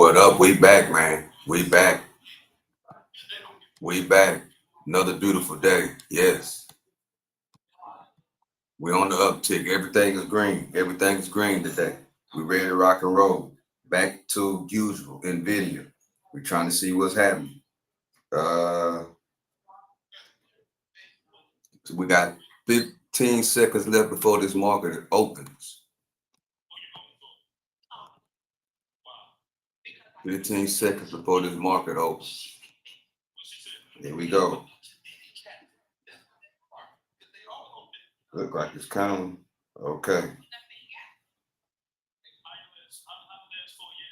What up? We back, man. We back. We back. Another beautiful day. Yes. We're on the uptick. Everything is green. Everything is green today. We're ready to rock and roll. Back to usual in video. We're trying to see what's happening. So we got 15 seconds left before this market opens. 15 seconds before this market opens. Here we go. Look like it's coming. Okay.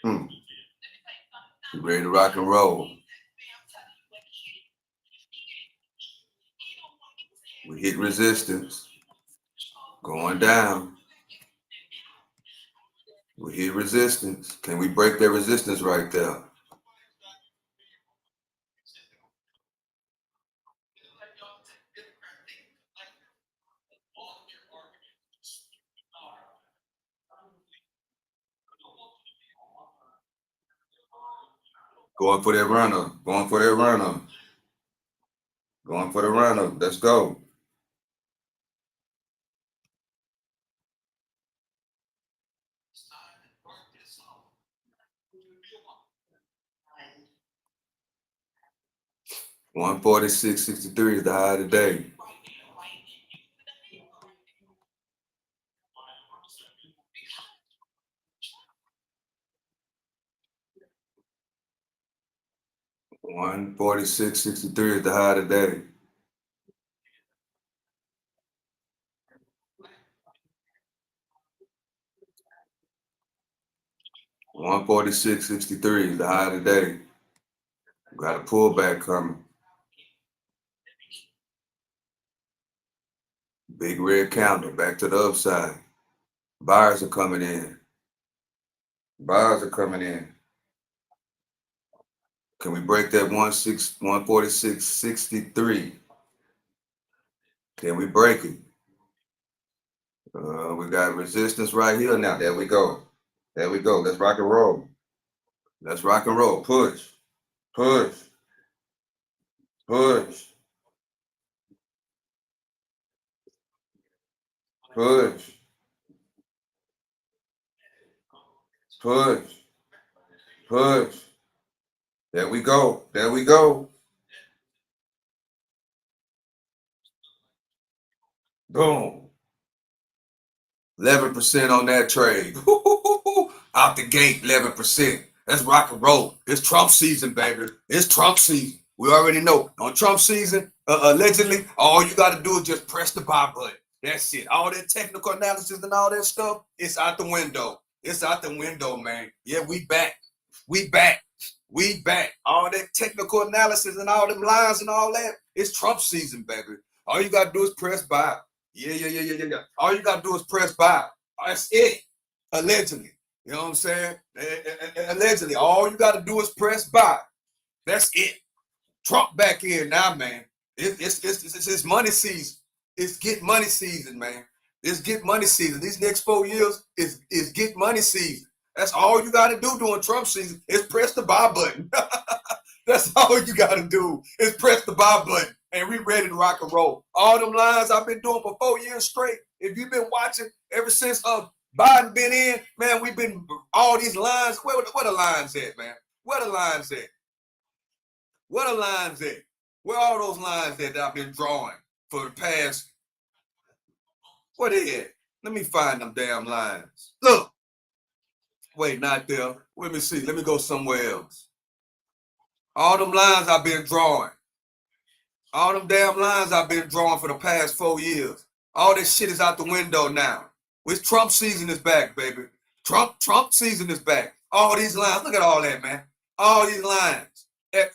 You ready to rock and roll? We hit resistance. Going down. We hit resistance. Can we break that resistance right there? Going for that runner. Going for that runner. Going for the runner. Let's go. $146.63 is the high today. $146.63 is the high today. $146.63 is the high today. Got a pullback coming. Big red candle back to the upside. Buyers are coming in. Buyers are coming in. Can we break that 146.63? Can we break it? We got resistance right here now. There we go. There we go. Let's rock and roll. Let's rock and roll. Push. Push. Push. Push. Push. Push. There we go. There we go. Boom. 11% on that trade. Out the gate, 11%. Let's rock and roll. It's Trump season, baby. It's Trump season. We already know. On Trump season, allegedly, all you got to do is just press the buy button. That's it. All that technical analysis and all that stuff, it's out the window. It's out the window, man. Yeah, we back. We back. We back. All that technical analysis and all them lines and all that, it's Trump season, baby. All you got to do is press buy. Yeah. All you got to do is press buy. That's it. Allegedly. You know what I'm saying? Allegedly. All you got to do is press buy. That's it. Trump back in now, man. It's money season. It's get money season, man. It's get money season. These next 4 years is get money season. That's all you got to do during Trump season is press the buy button. That's all you got to do is press the buy button, and we ready to rock and roll. All them lines I've been doing for 4 years straight. If you've been watching ever since Biden been in, man, we've been all these lines. Where the lines at, man? Where the lines at? Where the lines at? Where all those lines that I've been drawing for the past? Where they at? Let me find them damn lines. Look. Wait, not there. Let me see. Let me go somewhere else. All them lines I've been drawing. All them damn lines I've been drawing for the past 4 years. All this shit is out the window now. Which Trump season is back, baby. Trump season is back. All these lines. Look at all that, man. All these lines.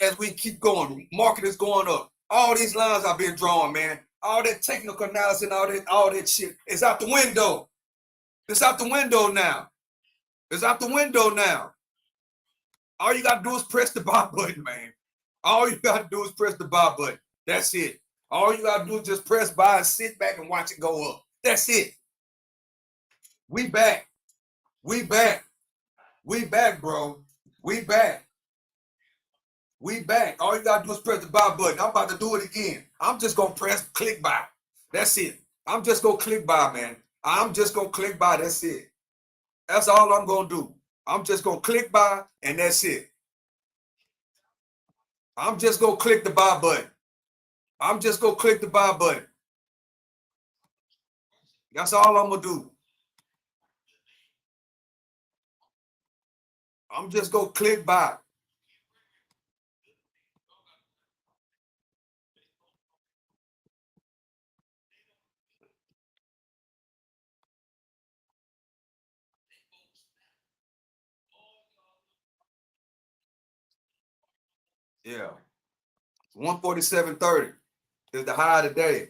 As we keep going, market is going up. All these lines I've been drawing, man. All that technical analysis and all that shit is out the window. It's out the window now. It's out the window now. All you got to do is press the buy button, man. All you got to do is press the buy button. That's it. All you got to do is just press buy and sit back and watch it go up. That's it. We back. We back. We back, bro. We back. We back. All you gotta do is press the buy button. I'm about to do it again. I'm just gonna press click buy. That's it. I'm just gonna click buy, man. I'm just gonna click buy. That's it. That's all I'm gonna do. I'm just gonna click buy, and that's it. I'm just gonna click the buy button. I'm just gonna click the buy button. That's all I'm gonna do. I'm just gonna click buy. Yeah. 147.30 is the high today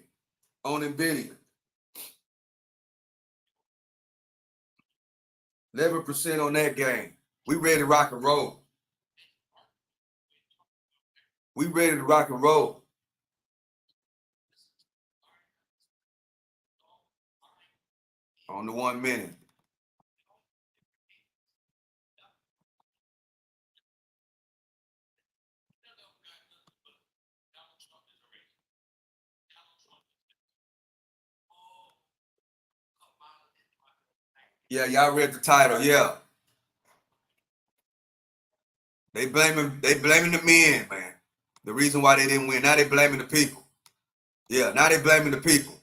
on Nvidia. 11% on that game. We ready to rock and roll. We ready to rock and roll. On the 1 minute. Yeah, y'all read the title. Yeah. They blaming the men, man. The reason why they didn't win. Now they blaming the people. Yeah, now they blaming the people.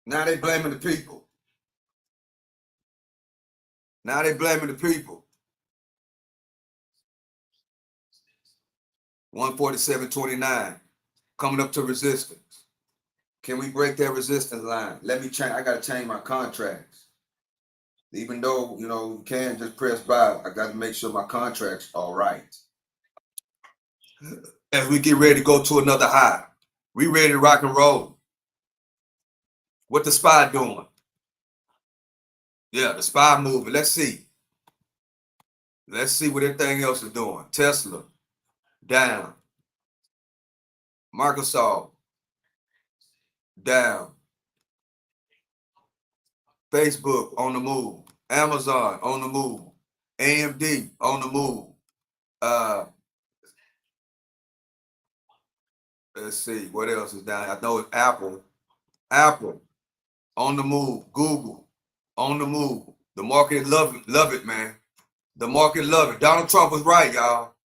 Now they blaming the people. Now they blaming the people. 147.29. Coming up to resistance. Can we break that resistance line? Let me change. I gotta change my contracts. Even though, you can just press buy, I got to make sure my contract's all right. As we get ready to go to another high, we ready to rock and roll. What the SPY doing? Yeah, the SPY moving. Let's see. Let's see what everything else is doing. Tesla, down. Microsoft, down. Facebook, on the move. Amazon, on the move. AMD, on the move. Let's see, what else is down? I know it's Apple. Apple, on the move. Google, on the move. The market love it, man. The market love it. Donald Trump was right, y'all.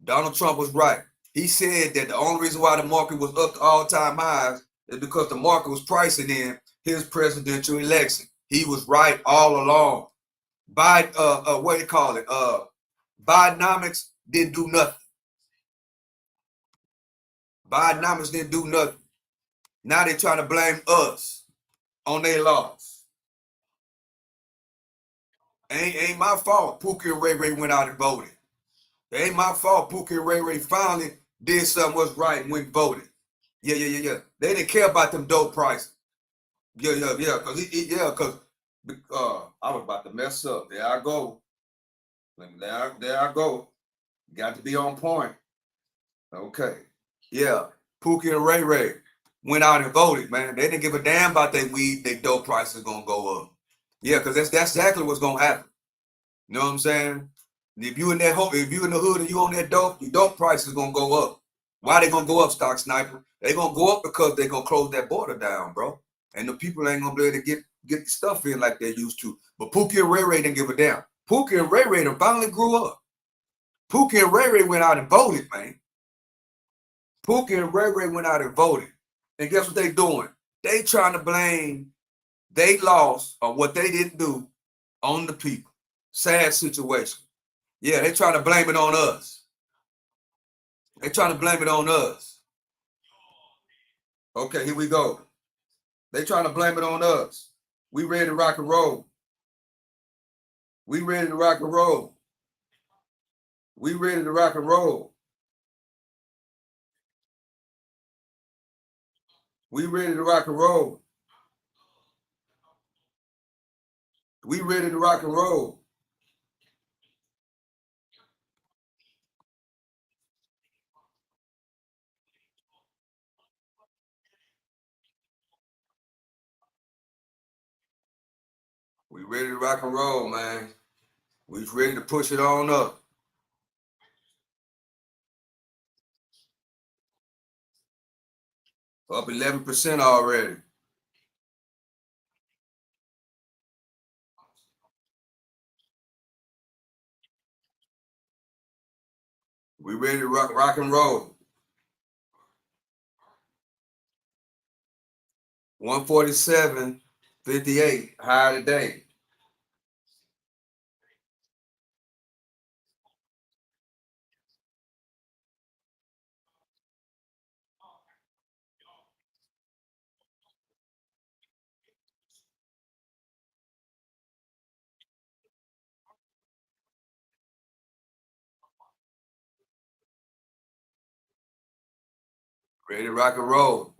Donald Trump was right. He said that the only reason why the market was up to all-time highs is because the market was pricing in his presidential election. He was right all along. What do you call it? Bidenomics didn't do nothing. Bidenomics didn't do nothing. Now they're trying to blame us on their loss. Ain't my fault. Pookie and Ray Ray went out and voted. It ain't my fault. Pookie and Ray Ray finally did something was right and went and voted. Yeah. They didn't care about them dope prices. Yeah. Cause I was about to mess up. There I go. There I go. Got to be on point. Okay. Yeah. Pookie and Ray Ray went out and voted, man. They didn't give a damn about their weed, their dope prices gonna go up. Yeah, because that's exactly what's gonna happen. You know what I'm saying? If you in that if you in the hood and you on that dope, your dope price is gonna go up. Why they gonna go up, Stock Sniper? They gonna go up because they gonna close that border down, bro. And the people ain't gonna be able to get the stuff in like they used to. But Pookie and Ray Ray didn't give a damn. Pookie and Ray Ray finally grew up. Pookie and Ray Ray went out and voted, man. Pookie and Ray Ray went out and voted. And guess what they doing? They trying to blame they loss or what they didn't do on the people. Sad situation. Yeah, they trying to blame it on us. They trying to blame it on us. Okay, here we go. They trying to blame it on us. We ready to rock and roll. We ready to rock and roll. We ready to rock and roll. We ready to rock and roll. We ready to rock and roll. We ready to rock and roll, man. We ready to push it on up. Up 11% already. We ready to rock and roll. 147.58 higher today. Ready to rock and roll.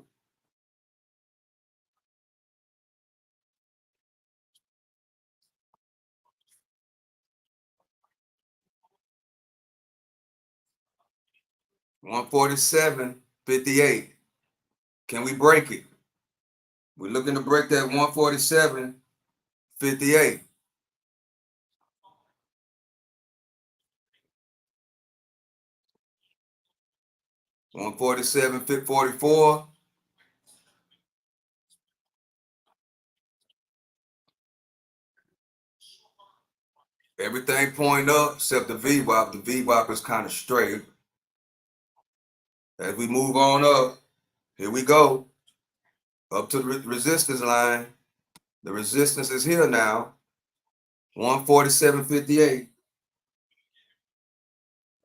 $147.58. Can we break it? We're looking to break that 147.58. $147.44. Everything pointing up except the VWAP. The VWAP is kind of straight. As we move on up, here we go. Up to the resistance line. The resistance is here now. 147.58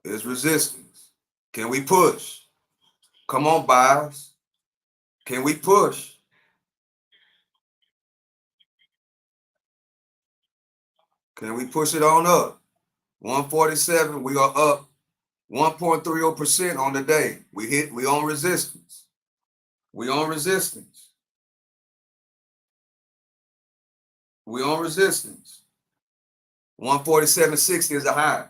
is resistance. Can we push? Come on, buyers. Can we push? Can we push it on up? 147, we are up 1.30% on the day. We on resistance. We on resistance. We on resistance. 147.60 is a high.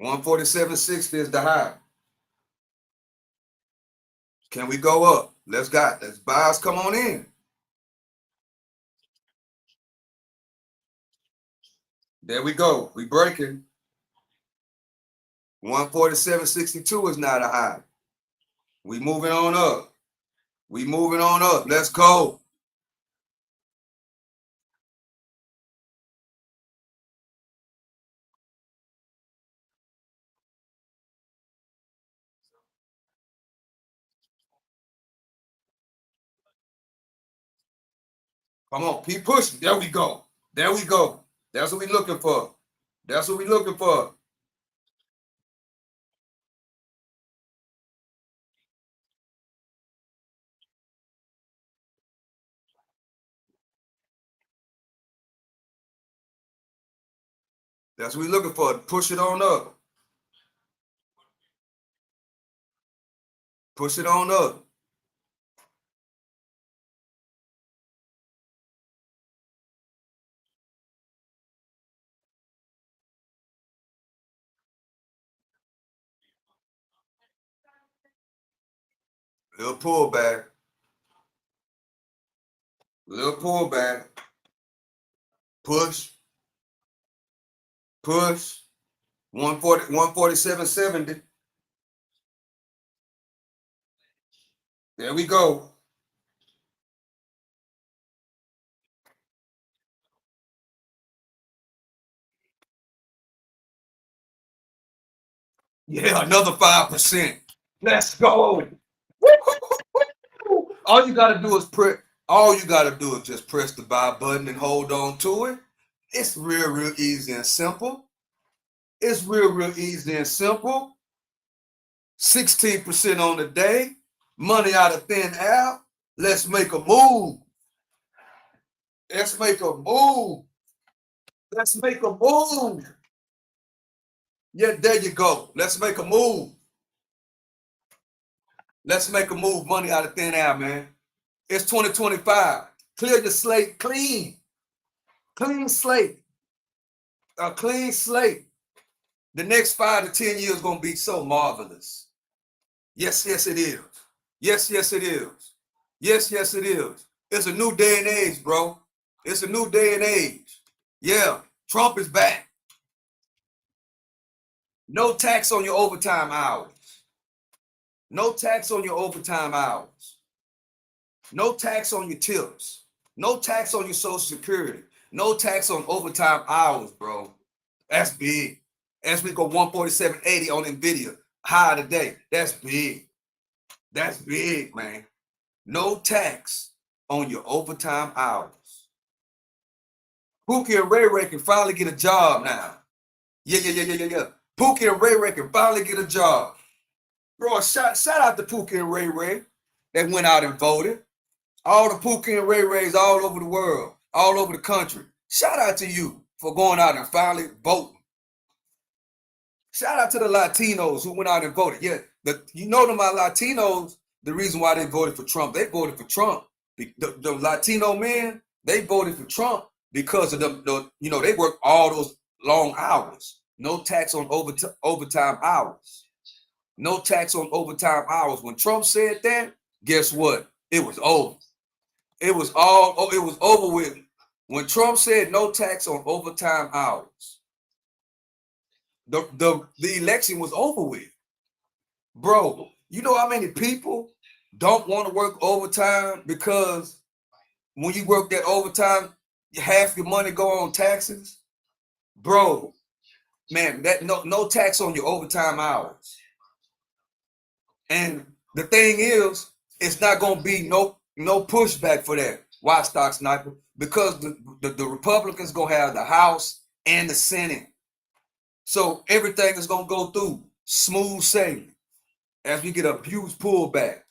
$147.60 is the high. Can we go up? Let's buyers come on in. There we go. We breaking. 147.62 is not a high. We moving on up. We moving on up. Let's go. Come on, keep pushing. There we go. There we go. That's what we looking for. That's what we looking for. That's what we looking for. Push it on up. Push it on up. Little pullback. Little pullback. Push. Push. 147.70. There we go. Yeah, another 5%. Let's go. All you gotta do is just press the buy button and hold on to it. It's real easy and simple. It's real easy and simple. 16% on the day. Money out of thin air. Let's make a move. Let's make a move. Let's make a move. Yeah, there you go. Let's make a move. Let's make a move. Money out of thin air, man. It's 2025. Clear your slate clean. Clean slate. A clean slate. The next 5 to 10 years gonna be so marvelous. Yes, yes, it is. Yes, yes, it is. Yes, yes, it is. It's a new day and age, bro. It's a new day and age. Yeah, Trump is back. No tax on your overtime hours. No tax on your overtime hours. No tax on your tips. No tax on your Social Security. No tax on overtime hours, bro. That's big. As we go 147.80 on NVIDIA, high today. That's big. That's big, man. No tax on your overtime hours. Pookie and Ray Ray can finally get a job now. Yeah. Pookie and Ray Ray can finally get a job. Bro, shout out to Pookie and Ray Ray that went out and voted. All the Pookie and Ray Rays all over the world, all over the country. Shout out to you for going out and finally voting. Shout out to the Latinos who went out and voted. Yeah, my Latinos, the reason why they voted for Trump, they voted for Trump. The Latino men, they voted for Trump because of they work all those long hours. No tax on overtime hours. No tax on overtime hours. When Trump said that, guess what? It was over. It was over with. When Trump said no tax on overtime hours, the election was over with. Bro, you know how many people don't want to work overtime because when you work that overtime, half your money go on taxes? Bro, man, that no tax on your overtime hours. And the thing is, it's not gonna be no pushback for that. Why, Stock Sniper? Because the Republicans gonna have the House and the Senate. So everything is gonna go through smooth sailing as we get a huge pullback.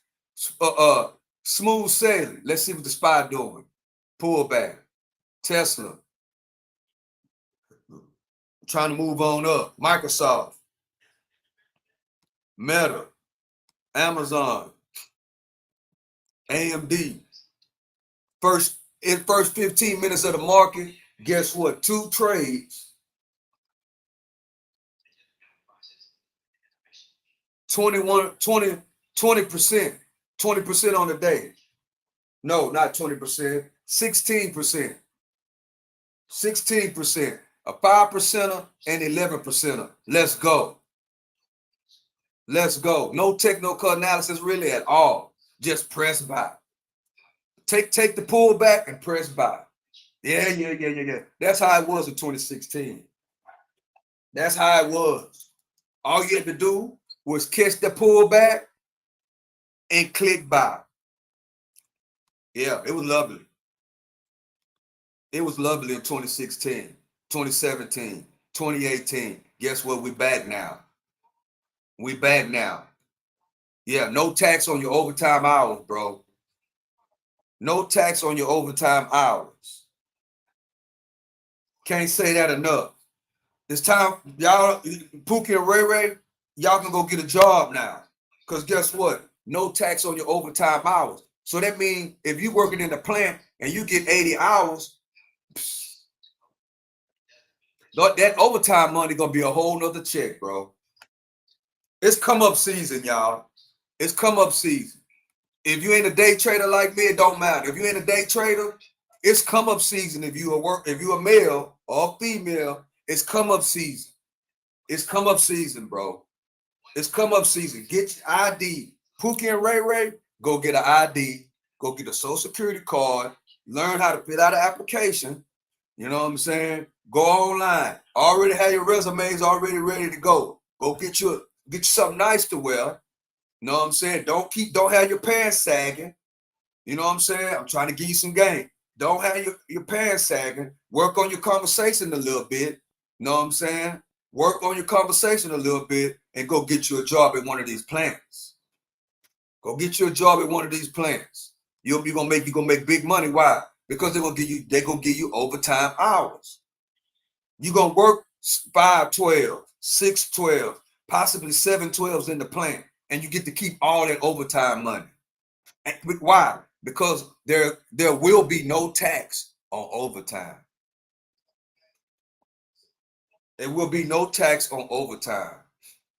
Smooth sailing. Let's see what the SPY doing. Pullback. Tesla. Trying to move on up. Microsoft. Meta. Amazon. AMD. First 15 minutes of the market, guess what? 2 trades. 20%. 20% on the day. No, not 20%. 16%. 16%. A 5%er and 11%er. Let's go. Let's go. No technical analysis really at all. Just press buy. Take the pullback and press buy. Yeah. That's how it was in 2016. That's how it was. All you had to do was catch the pullback and click buy. Yeah, it was lovely. It was lovely in 2016, 2017, 2018. Guess what? We back now. We back now. Yeah, no tax on your overtime hours, bro. No tax on your overtime hours. Can't say that enough. It's time, y'all, Pookie and Ray Ray, y'all can go get a job now. Because guess what? No tax on your overtime hours. So that means if you're working in the plant and you get 80 hours, that overtime money gonna be a whole nother check, bro. It's come up season, y'all. It's come up season. If you ain't a day trader like me, it don't matter. If you ain't a day trader, it's come up season. If you a male or a female, it's come up season. It's come up season, bro. It's come up season. Get your ID. Pookie and Ray Ray, go get an ID. Go get a Social Security card. Learn how to fill out an application. You know what I'm saying? Go online. Already have your resumes already ready to go. Go get you something nice to wear. You know what I'm saying? Don't have your pants sagging. You know what I'm saying? I'm trying to give you some game. Don't have your pants sagging. Work on your conversation a little bit. You know what I'm saying? Work on your conversation a little bit and go get you a job at one of these plants. Go get you a job at one of these plants. You're gonna make big money. Why? Because they're gonna give you overtime hours. You're gonna work 5/12, 6/12, possibly 7/12s in the plant, and you get to keep all that overtime money. And why? Because there will be no tax on overtime. There will be no tax on overtime.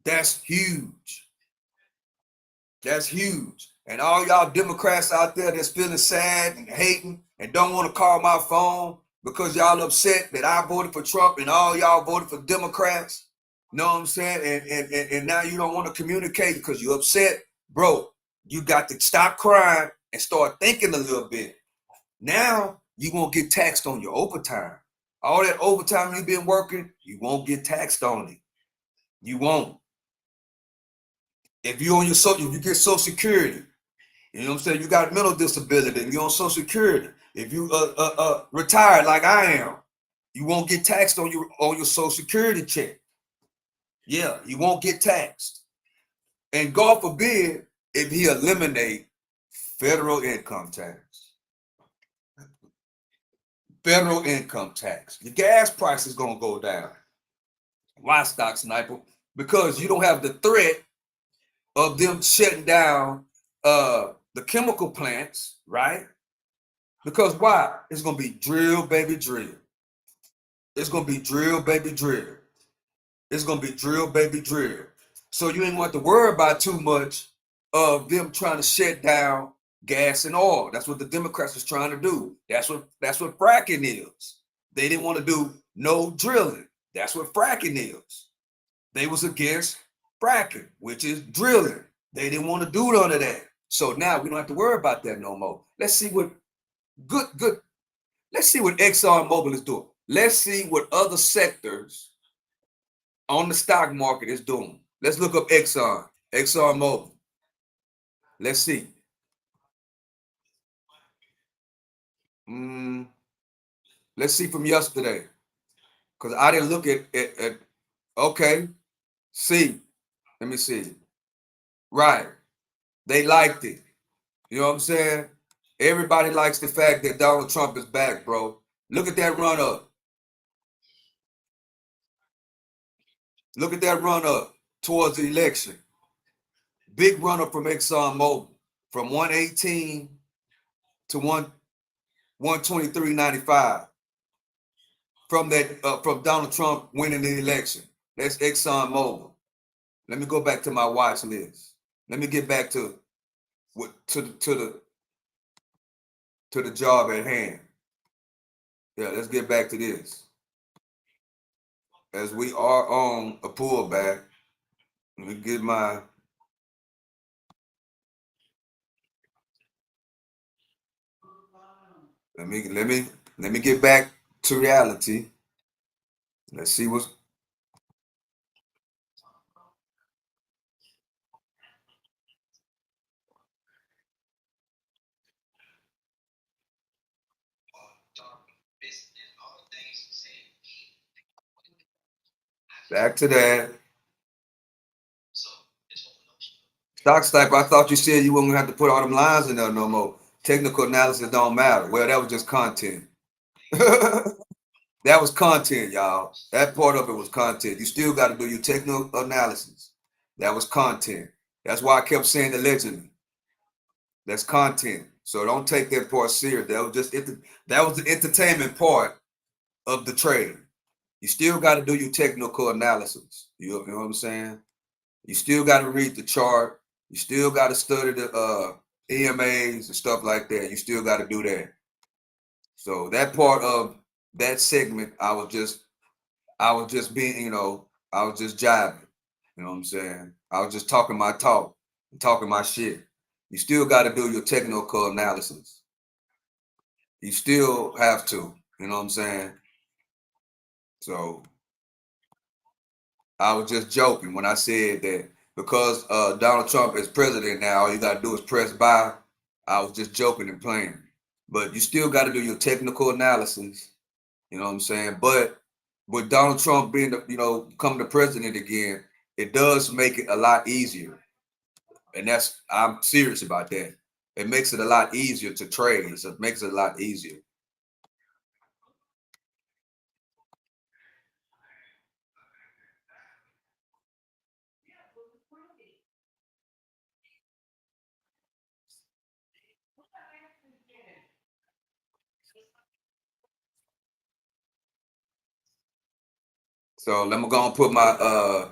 That's huge. That's huge. And all y'all Democrats out there that's feeling sad and hating and don't want to call my phone because y'all upset that I voted for Trump and all y'all voted for Democrats. Know what I'm saying? And now you don't want to communicate because you're upset. Bro, you got to stop crying and start thinking a little bit. Now you won't get taxed on your overtime. All that overtime you've been working, you won't get taxed on it. You won't. If you on your if you get Social Security, you know what I'm saying? You got mental disability and you're on Social Security. If you retired like I am, you won't get taxed on your Social Security check. Yeah, you won't get taxed. And God forbid if he eliminate federal income tax. Federal income tax. The gas price is gonna go down. Why, Stock Sniper? Because you don't have the threat of them shutting down the chemical plants, right? Because why? It's gonna be drill, baby, drill. It's gonna be drill, baby, drill. It's gonna be drill, baby, drill. So you ain't want to worry about too much of them trying to shut down gas and oil. That's what the Democrats was trying to do. That's what fracking is. They didn't want to do no drilling. That's what fracking is. They was against fracking, which is drilling. They didn't want to do none of that. So now we don't have to worry about that no more. Let's see what good. Let's see what ExxonMobil is doing. Let's see what other sectors on the stock market is doing. Let's look up ExxonMobil. Let's see. Let's see from yesterday. Because I didn't look at okay. See. Let me see. Right. They liked it. You know what I'm saying? Everybody likes the fact that Donald Trump is back, bro. Look at that run up. Look at that run up towards the election. Big run up from ExxonMobil from 118 to 123.95 from that from Donald Trump winning the election. That's ExxonMobil. Let me go back to my watch list. Let me get back to the job at hand. Yeah, let's get back to this. As we are on a pullback, let me get my let me get back to reality. Let's see what's back to that. Stock Sniper, I thought you said you weren't gonna have to put all them lines in there no more. Technical analysis don't matter. Well, that was just content. That was content, y'all. That part of it was content. You still got to do your technical analysis. That was content. That's why I kept saying allegedly. That's content. So don't take that part serious. That was just that was the entertainment part of the trade. You still got to do your technical analysis. You know what I'm saying? You still got to read the chart. You still got to study the EMAs and stuff like that. You still got to do that. So that part of that segment, I was just being, I was just jiving. You know what I'm saying? I was just talking my talk, talking my shit. You still got to do your technical analysis. You still have to. You know what I'm saying? So I was just joking when I said that because Donald Trump is president now, all you got to do is press buy. I was just joking and playing. But you still got to do your technical analysis. You know what I'm saying? But with Donald Trump being, coming to president again, it does make it a lot easier. And I'm serious about that. It makes it a lot easier to trade. So it makes it a lot easier. So let me go and put my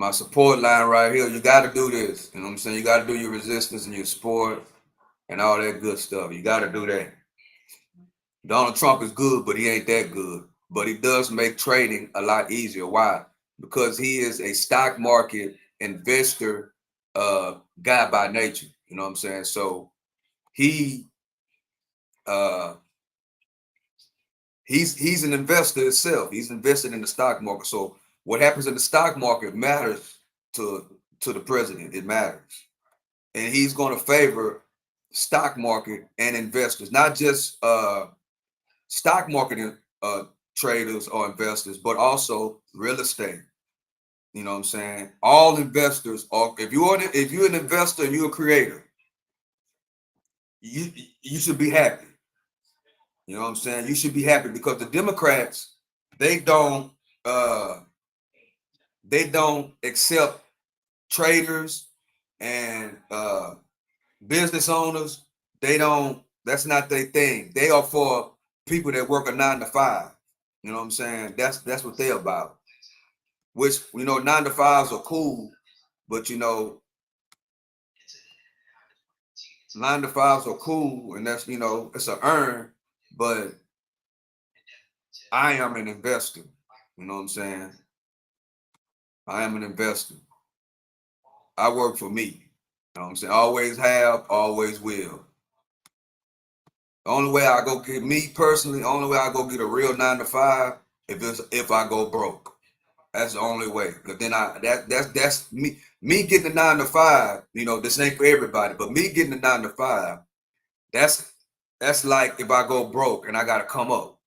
support line right here. You got to do this. You know what I'm saying? You got to do your resistance and your support and all that good stuff. You got to do that. Donald Trump is good, but he ain't that good. But he does make trading a lot easier. Why? Because he is a stock market investor guy by nature. You know what I'm saying? So he he's an investor himself. He's invested in the stock market. So what happens in the stock market matters to the president. It matters, and he's going to favor stock market and investors, not just stock market traders or investors, but also real estate. You know what I'm saying? All investors are. If you're an investor and you're a creator, you should be happy. You know what I'm saying? You should be happy because the Democrats, they don't uh they don't accept traders and business owners. They don't, that's not their thing. They are for people that work a 9 to 5. You know what I'm saying? That's what they're about. Which, 9 to 5s are cool, but 9 to 5s are cool, and that's it's an earn, but I am an investor. You know what I'm saying? I am an investor. I work for me. You know what I'm saying? Always have, always will. The only way I go get me personally, only way I go get a real 9 to 5 if I go broke. That's the only way. Cause then that's me getting a 9 to 5. This ain't for everybody, but me getting a 9 to 5, that's like if I go broke and I gotta come up.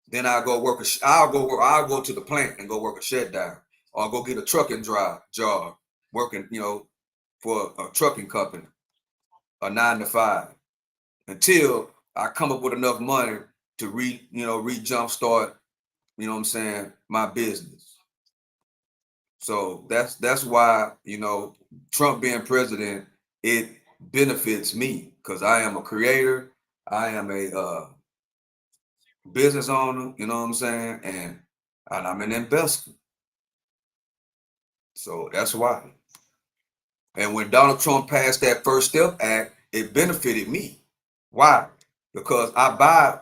Then I'll go to the plant and go work a shutdown, or I'll go get a trucking job, working, for a trucking company, a 9 to 5, until I come up with enough money to jumpstart, what I'm saying, my business. So that's why, Trump being president, it benefits me because I am a creator, I am a business owner, you know what I'm saying, and I'm an investor. So that's why. And when Donald Trump passed that First Step Act, it benefited me. Why? Because I buy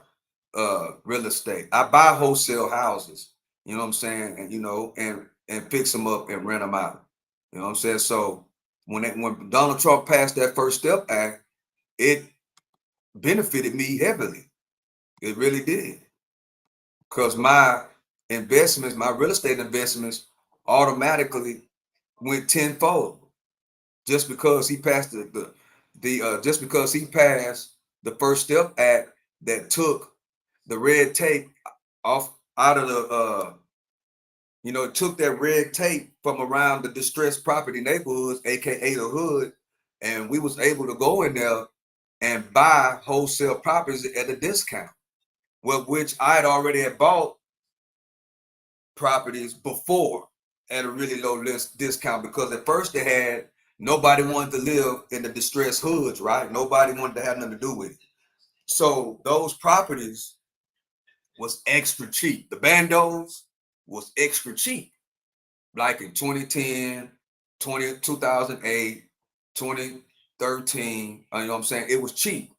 real estate. I buy wholesale houses. You know what I'm saying? And and fix them up and rent them out. You know what I'm saying? So when Donald Trump passed that First Step Act, it benefited me heavily. It really did. Because my investments, my real estate investments, automatically went tenfold just because he passed just because he passed the First Step Act that took the red tape off out of the it took that red tape from around the distressed property neighborhoods, aka the hood, and we was able to go in there and buy wholesale properties at a discount. Well, which I had already bought properties before at a really low discount, because at first nobody wanted to live in the distressed hoods, right? Nobody wanted to have nothing to do with it. So those properties was extra cheap. The bandos was extra cheap, like in 2010, 2008, 2013. You know what I'm saying? It was cheap.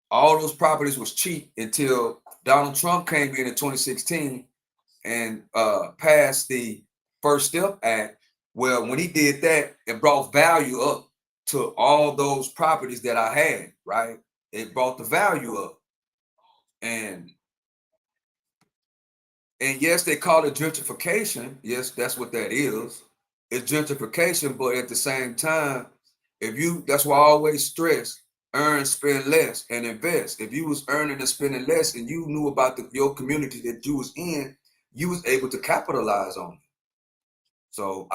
All those properties was cheap until Donald Trump came in 2016 and passed the First Step Act. Well, when he did that, it brought value up to all those properties that I had, right? It brought the value up. And yes, they call it gentrification. Yes, that's what that is. It's gentrification, but at the same time, that's why I always stress, earn, spend less, and invest. If you was earning and spending less and you knew about your community that you was in, you was able to capitalize on it. So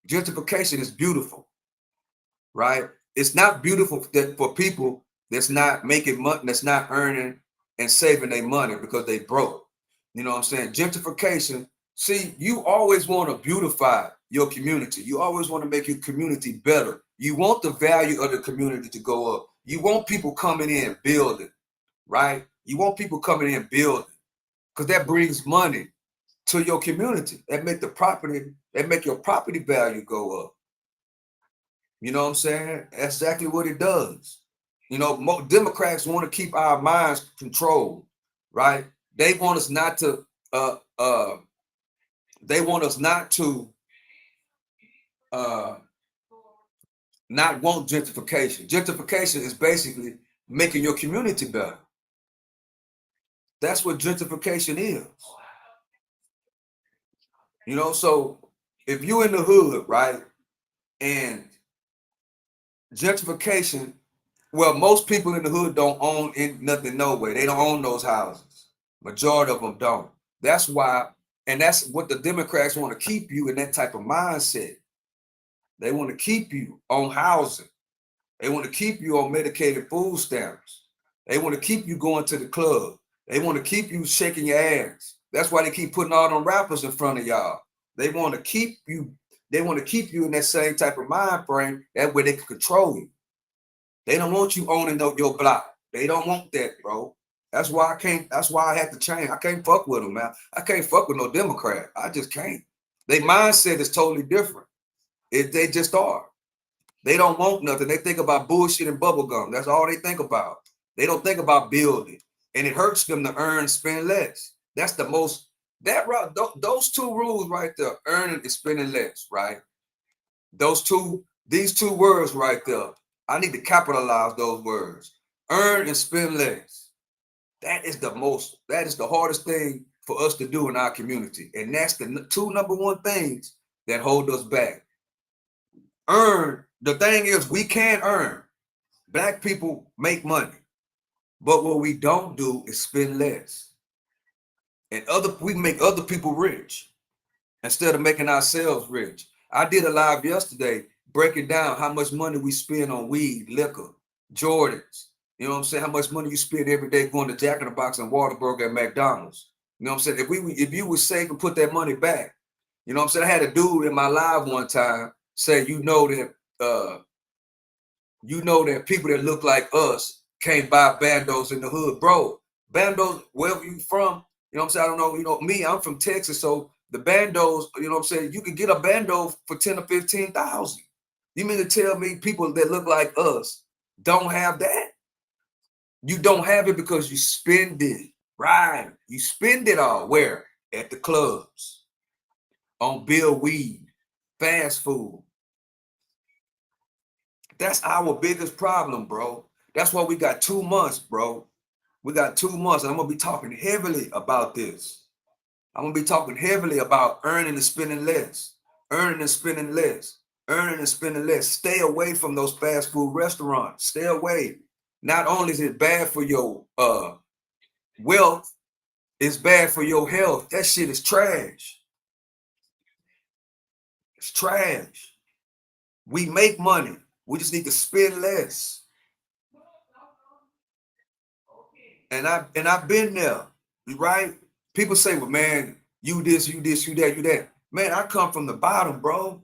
gentrification is beautiful, right? It's not beautiful for people that's not making money, that's not earning and saving their money because they broke. You know what I'm saying? Gentrification. See, you always want to beautify your community. You always want to make your community better. You want the value of the community to go up. You want people coming in building, right? You want people coming in building, because that brings money to your community. That make your property value go up. You know what I'm saying? That's exactly what it does. You know, Democrats want to keep our minds controlled, right? They want us not to they want us not to not want gentrification. Gentrification is basically making your community better. That's what gentrification is. You know, so if you in the hood, right, and gentrification, well, most people in the hood don't own nothing no way. They don't own those houses. Majority of them don't. That's why, and that's what the Democrats want to keep you in, that type of mindset. They want to keep you on housing. They want to keep you on medicated food stamps. They want to keep you going to the club. They want to keep you shaking your ass. That's why they keep putting all them rappers in front of y'all. They want to keep you. They want to keep you in that same type of mind frame. That way they can control you. They don't want you owning your block. They don't want that, bro. That's why I can't. That's why I had to change. I can't fuck with them, man. I can't fuck with no Democrat. I just can't. Their mindset is totally different. They just are. They don't want nothing. They think about bullshit and bubble gum. That's all they think about. They don't think about building, and it hurts them to earn, spend less. That's the most. Those two rules right there, earning and spending less, right? These two words right there. I need to capitalize those words. Earn and spend less. That is the hardest thing for us to do in our community. And that's the two number one things that hold us back. Earn, the thing is, we can earn. Black people make money. But what we don't do is spend less. And we make other people rich instead of making ourselves rich. I did a live yesterday breaking down how much money we spend on weed, liquor, Jordans. You know what I'm saying? How much money you spend every day going to Jack in the Box and Whataburger at McDonald's. You know what I'm saying? If you would save and put that money back, you know what I'm saying? I had a dude in my live one time say, you know that people that look like us can't buy bandos in the hood, bro. Bandos, wherever you from, you know what I'm saying? I don't know, me, I'm from Texas, so the bandos, you know what I'm saying? You can get a bando for 10 or 15,000. You mean to tell me people that look like us don't have that? You don't have it because you spend it, right? You spend it all where? At the clubs, on bill weed, fast food. That's our biggest problem, bro. That's why we got 2 months, bro. We got 2 months, and I'm gonna be talking heavily about this. I'm gonna be talking heavily about earning and spending less, earning and spending less, earning and spending less. Stay away from those fast food restaurants. Stay away. Not only is it bad for your wealth, it's bad for your health. That shit is trash. It's trash. We make money. We just need to spend less. And I've been there, right? People say, well, man, you this, you this, you that, you that. Man, I come from the bottom, bro.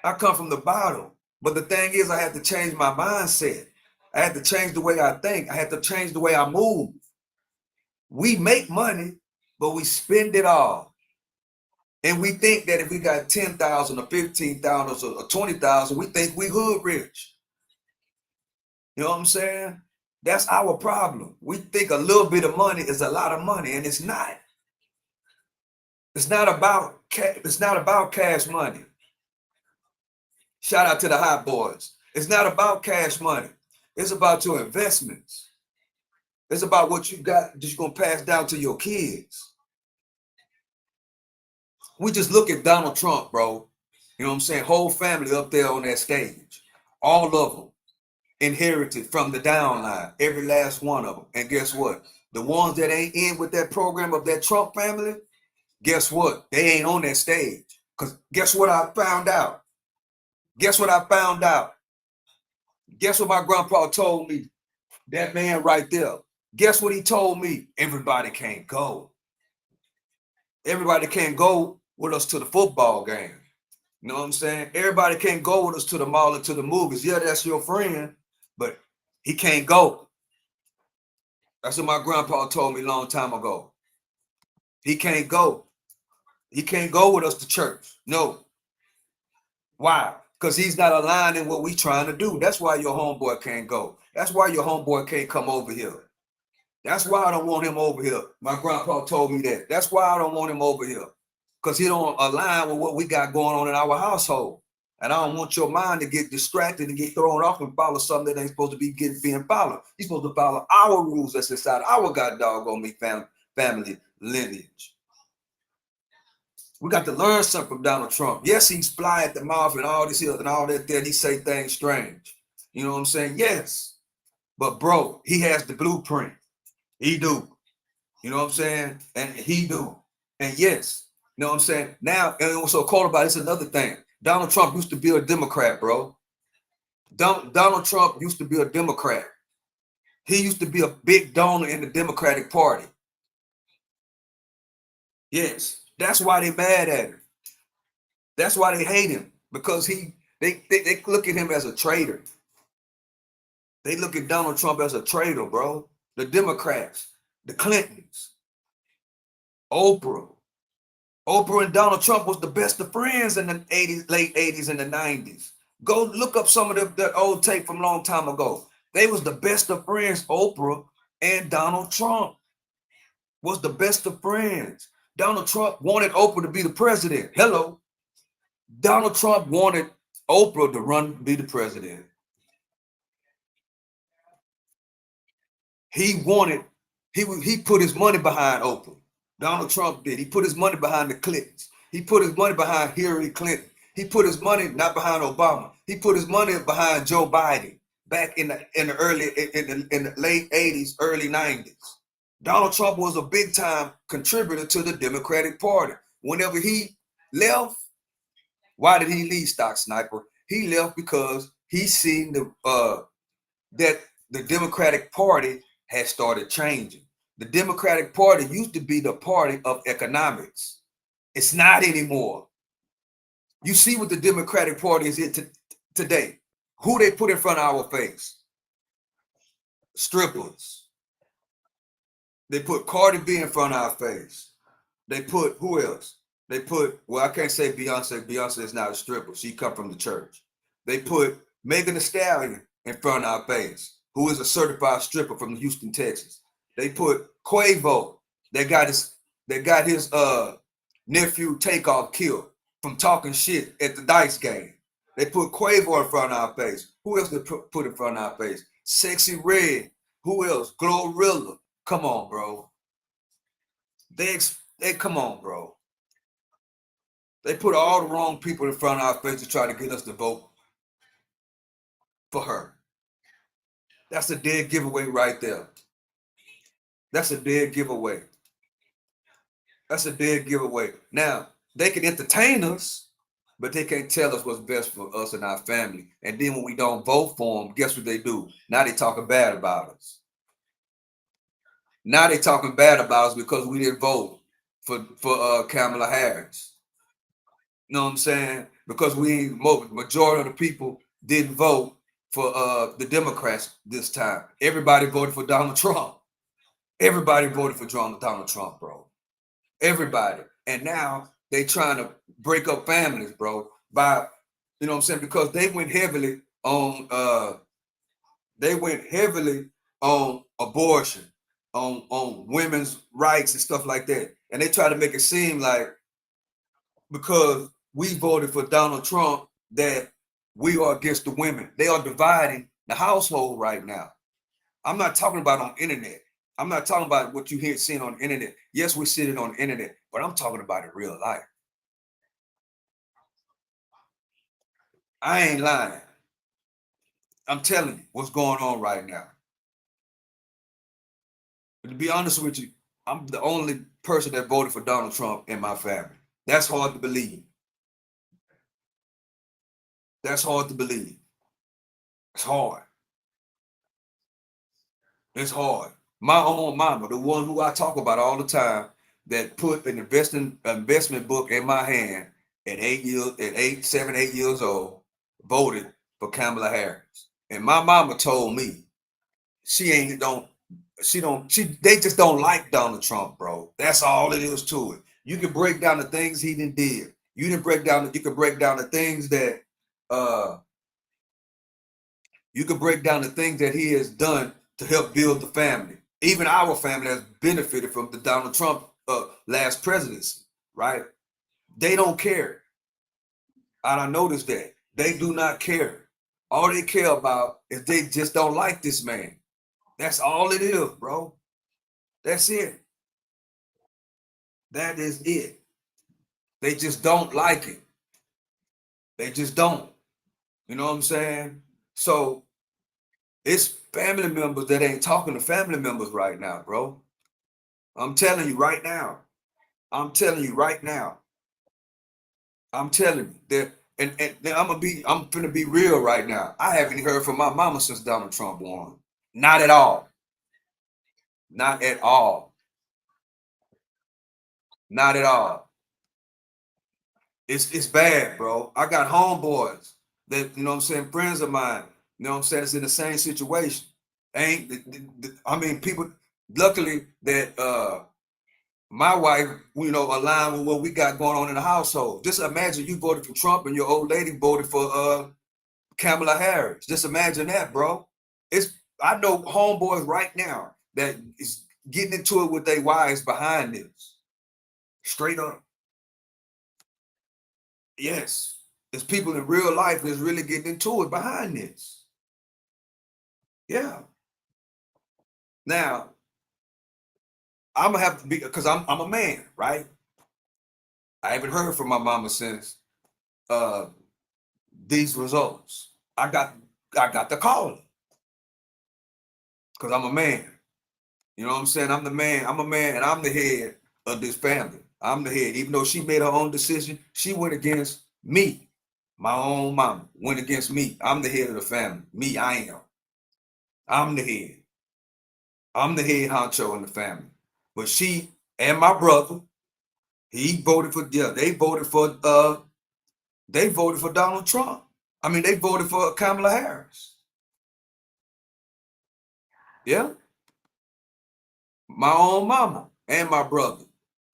I come from the bottom. But the thing is, I had to change my mindset. I had to change the way I think. I had to change the way I move. We make money, but we spend it all. And we think that if we got 10,000 or 15,000 or 20,000, we think we hood rich. You know what I'm saying? That's our problem. We think a little bit of money is a lot of money, and it's not. It's not about cash money. Shout out to the hot boys. It's not about cash money. It's about your investments. It's about what you got that you're gonna pass down to your kids. We just look at Donald Trump, bro. You know what I'm saying? Whole family up there on that stage. All of them inherited from the downline, every last one of them. And guess what? The ones that ain't in with that program of that Trump family, guess what? They ain't on that stage. Because guess what I found out? Guess what I found out? Guess what my grandpa told me? That man right there. Guess what he told me? Everybody can't go. Everybody can't go with us to the football game. You know what I'm saying? Everybody can't go with us to the mall or to the movies. Yeah, that's your friend, but he can't go. That's what my grandpa told me a long time ago. He can't go. He can't go with us to church. No. Why? Because he's not aligning what we trying to do. That's why your homeboy can't go. That's why your homeboy can't come over here. That's why I don't want him over here. My grandpa told me that. That's why I don't want him over here. Because he don't align with what we got going on in our household. And I don't want your mind to get distracted and get thrown off and follow something that ain't supposed to be being followed. You're supposed to follow our rules that's inside our god doggone me family lineage. We got to learn something from Donald Trump. Yes, he's fly at the mouth and all this here and all that there. He say things strange. You know what I'm saying? Yes. But bro, he has the blueprint. He do. You know what I'm saying? And he do. And yes. You know what I'm saying? Now, and what's so cool about it, it's another thing. Donald Trump used to be a Democrat, bro. Donald Trump used to be a Democrat. He used to be a big donor in the Democratic Party. Yes. That's why they mad at him. That's why they hate him. Because they look at him as a traitor. They look at Donald Trump as a traitor, bro. The Democrats, the Clintons, Oprah. Oprah and Donald Trump was the best of friends in the 80s, late 80s and the 90s. Go look up some of the old tape from a long time ago. They was the best of friends. Oprah and Donald Trump was the best of friends. Donald Trump wanted Oprah to be the president. Hello. Donald Trump wanted Oprah to be the president. He put his money behind Oprah. Donald Trump did. He put his money behind the Clintons. He put his money behind Hillary Clinton. He put his money not behind Obama. He put his money behind Joe Biden back in the late 80s, early 90s. Donald Trump was a big time contributor to the Democratic Party. Whenever he left, why did he leave, Stock Sniper? He left because he seen that the Democratic Party had started changing. The Democratic Party used to be the party of economics. It's not anymore. You see what the Democratic Party is today. Who they put in front of our face? Strippers. They put Cardi B in front of our face. They put, who else? They put, well, I can't say Beyonce. Beyonce is not a stripper. She come from the church. They put Megan Thee Stallion in front of our face, who is a certified stripper from Houston, Texas. They put Quavo. They got his nephew Takeoff killed from talking shit at the dice game. They put Quavo in front of our face. Who else they put in front of our face? Sexy Red. Who else? Glorilla. Come on, bro. They come on, bro. They put all the wrong people in front of our face to try to get us to vote for her. That's a dead giveaway right there. That's a dead giveaway. That's a dead giveaway. Now, they can entertain us, but they can't tell us what's best for us and our family. And then when we don't vote for them, guess what they do? Now they talking bad about us. Now they talking bad about us because we didn't vote for Kamala Harris. You know what I'm saying? Because majority of the people didn't vote for the Democrats this time. Everybody voted for Donald Trump. Everybody voted for Donald Trump, bro. Everybody. And now they trying to break up families, bro, by, you know what I'm saying? Because they went heavily on abortion, on women's rights and stuff like that. And they try to make it seem like because we voted for Donald Trump that we are against the women. They are dividing the household right now. I'm not talking about on internet. I'm not talking about what you hear seeing on the internet. Yes, we see it on the internet, but I'm talking about in real life. I ain't lying. I'm telling you what's going on right now. But to be honest with you, I'm the only person that voted for Donald Trump in my family. That's hard to believe. That's hard to believe. It's hard. It's hard. My own mama, the one who I talk about all the time, that put an investment book in my hand at 7, 8 years old, voted for Kamala Harris. And my mama told me she don't they just don't like Donald Trump, bro. That's all it is to it. You can break down the things he did. You can break down the things that uh you can break down the things that he has done to help build the family. Even our family has benefited from the Donald Trump last presidency, right? They don't care. I don't notice that. They do not care. All they care about is they just don't like this man. That's all it is, bro. That's it. That is it. They just don't like it. They just don't. You know what I'm saying? So it's family members that ain't talking to family members right now, bro. I'm telling you right now. I'm telling you right now. I'm telling you that, and I'm gonna be real right now. I haven't heard from my mama since Donald Trump won. Not at all. Not at all. Not at all. It's bad, bro. I got homeboys that, you know what I'm saying, friends of mine, you know what I'm saying, it's in the same situation. Ain't I mean, people, luckily that my wife, you know, aligned with what we got going on in the household. Just imagine you voted for Trump and your old lady voted for Kamala Harris. Just imagine that, bro. It's I know homeboys right now that is getting into it with their wives behind this. Straight up. Yes. There's people in real life that's really getting into it behind this. Yeah. Now, I'm gonna have to be because I'm a man, right? I haven't heard from my mama since uh these results. I got the call because I'm a man. You know what I'm saying? I'm the man. I'm a man, and I'm the head of this family. I'm the head. Even though she made her own decision, she went against me. My own mama went against me. I'm the head of the family. Me, I am. I'm the head. I'm the head honcho in the family. But she and my brother, he voted for yeah, they voted for Donald Trump. I mean, they voted for Kamala Harris. Yeah. My own mama and my brother.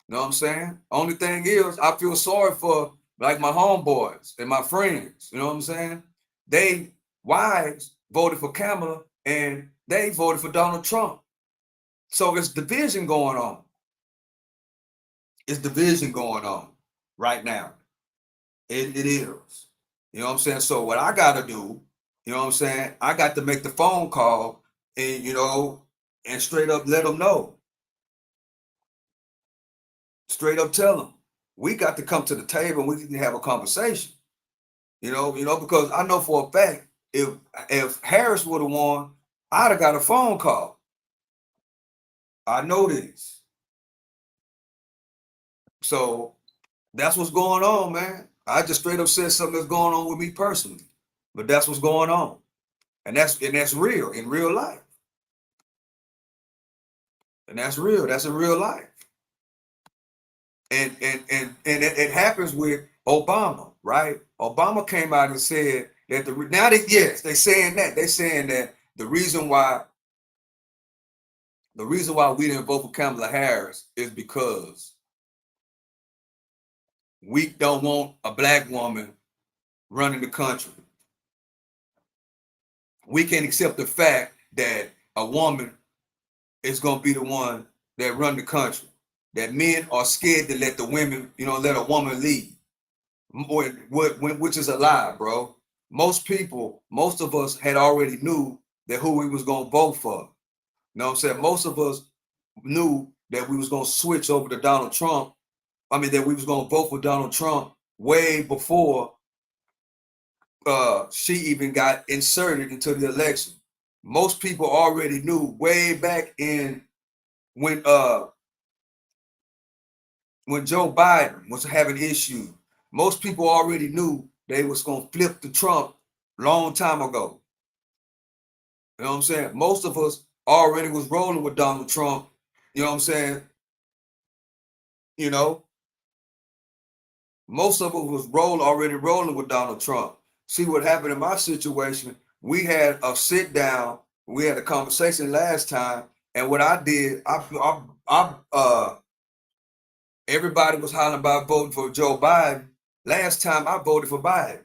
You know what I'm saying? Only thing is, I feel sorry for like my homeboys and my friends. You know what I'm saying? They wives voted for Kamala and they voted for Donald Trump. So it's division going on. It's division going on right now. It is. You know what I'm saying? So what I gotta do, you know what I'm saying? I got to make the phone call and and straight up let them know. Straight up tell them. We got to come to the table and we can have a conversation. Because I know for a fact if Harris would have won, I'd have got a phone call. I know this. So that's what's going on, man. I just straight up said something that's going on with me personally. But that's what's going on. And that's real in real life. And that's real. That's in real life. And it happens with Obama, right? Obama came out and said that they're saying that the reason why we didn't vote for Kamala Harris is because we don't want a black woman running the country. We can't accept the fact that a woman is going to be the one that run the country. That men are scared to let the women, let a woman lead, which is a lie, bro. Most of us had already knew that who we was going to vote for. You know what I'm saying? Most of us knew that we was going to switch over to Donald Trump. I mean, that we was going to vote for Donald Trump way before she even got inserted into the election. Most people already knew way back in when Joe Biden was having issues. Most people already knew they was going to flip to Trump long time ago. You know what I'm saying? Most of us already was rolling with Donald Trump. You know what I'm saying? You know, most of us was already rolling with Donald Trump. See what happened in my situation? We had a sit down. We had a conversation last time, And what I did, everybody was hollering about voting for Joe Biden. Last time I voted for Biden.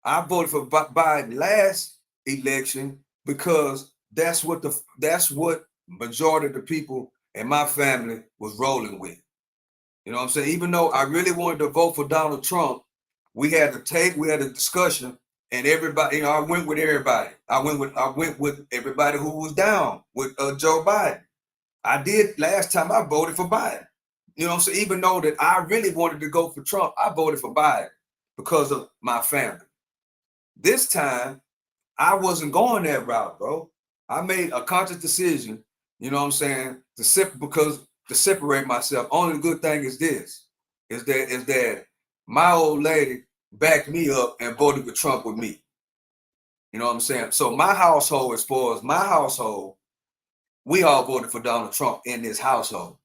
I voted for Biden last election because that's what majority of the people in my family was rolling with. You know what I'm saying? Even though I really wanted to vote for Donald Trump, we had a discussion, and everybody, I went with everybody. I went with everybody who was down with Joe Biden. I did last time I voted for Biden. You know what I'm saying? Even though that I really wanted to go for Trump, I voted for Biden because of my family. This time, I wasn't going that route, bro. I made a conscious decision, you know what I'm saying, to separate myself. Only good thing is this, is that my old lady backed me up and voted with Trump with me. You know what I'm saying? So my household, as far as my household, we all voted for Donald Trump in this household.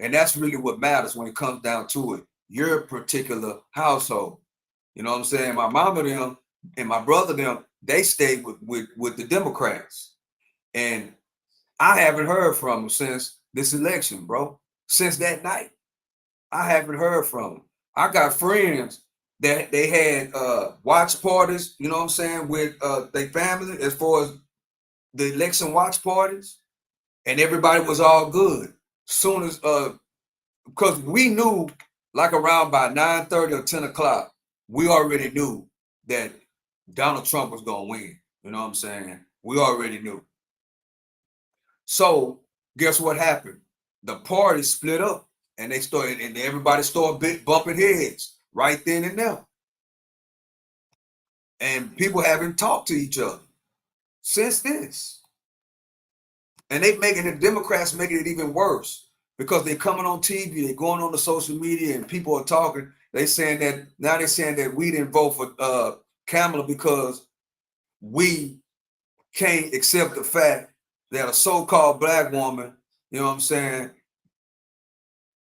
And that's really what matters when it comes down to it. Your particular household. You know what I'm saying? My mama them and my brother them, they stayed with the Democrats. And I haven't heard from them since this election, bro. Since that night. I haven't heard from them. I got friends that they had watch parties, you know what I'm saying, with their family as far as the election watch parties, and everybody was all good. Soon as because we knew, like around by 9:30 or 10 o'clock, we already knew that Donald Trump was gonna win. You know what I'm saying? We already knew. So guess what happened? The party split up, and everybody started bumping heads right then and there, and people haven't talked to each other since this. And the Democrats making it even worse because they're coming on TV, they're going on the social media, and people are talking. They're saying that we didn't vote for Kamala because we can't accept the fact that a so-called black woman, you know what I'm saying,